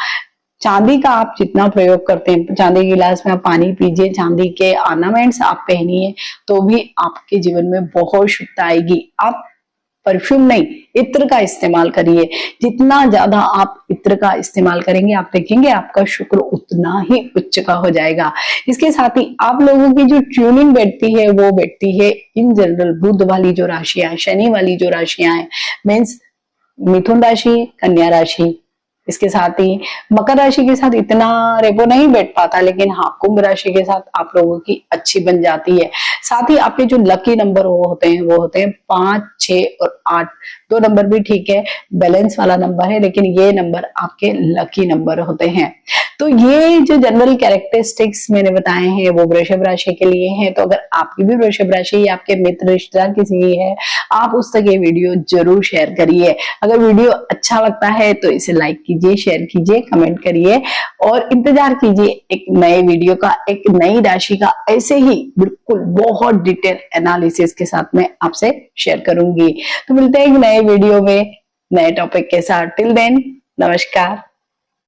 चांदी का आप जितना प्रयोग करते हैं, चांदी के गिलास में आप पानी पीजिए, चांदी के ऑर्नामेंट्स आप पहनिए, तो भी आपके जीवन में बहुत शुद्धता आएगी। आप परफ्यूम नहीं, इत्र का इस्तेमाल करिए। जितना ज्यादा आप इत्र का इस्तेमाल करेंगे, आप देखेंगे आपका शुक्र उतना ही उच्च का हो जाएगा। इसके साथ ही आप लोगों की जो ट्यूनिंग बैठती है वो बैठती है इन जनरल बुध वाली जो राशियां, शनि वाली जो राशियां हैं, मीन्स मिथुन राशि, कन्या राशि। इसके साथ ही मकर राशि के साथ इतना रेपो नहीं बैठ पाता, लेकिन हाँ कुंभ राशि के साथ आप लोगों की अच्छी बन जाती है। साथ ही आपके जो लकी नंबर वो होते हैं 5, 6 और 8। 2 नंबर भी ठीक है, बैलेंस वाला नंबर है, लेकिन ये नंबर आपके लकी नंबर होते हैं। तो ये जो जनरल कैरेक्टरिस्टिक्स मैंने बताए हैं वो वृषभ राशि के लिए हैं। तो अगर आपकी भी वृषभ राशि या आपके मित्र रिश्तेदार किसी की है, आप उस तक ये वीडियो जरूर शेयर करिए। अगर वीडियो अच्छा लगता है तो इसे लाइक कीजिए, शेयर कीजिए, कमेंट करिए, और इंतजार कीजिए एक नए वीडियो का, एक नई राशि का। ऐसे ही बिल्कुल बहुत डिटेल एनालिसिस के साथ मैं आपसे शेयर करूंगी। तो मिलते हैं एक नए वीडियो में नए टॉपिक के साथ। टिल देन, नमस्कार।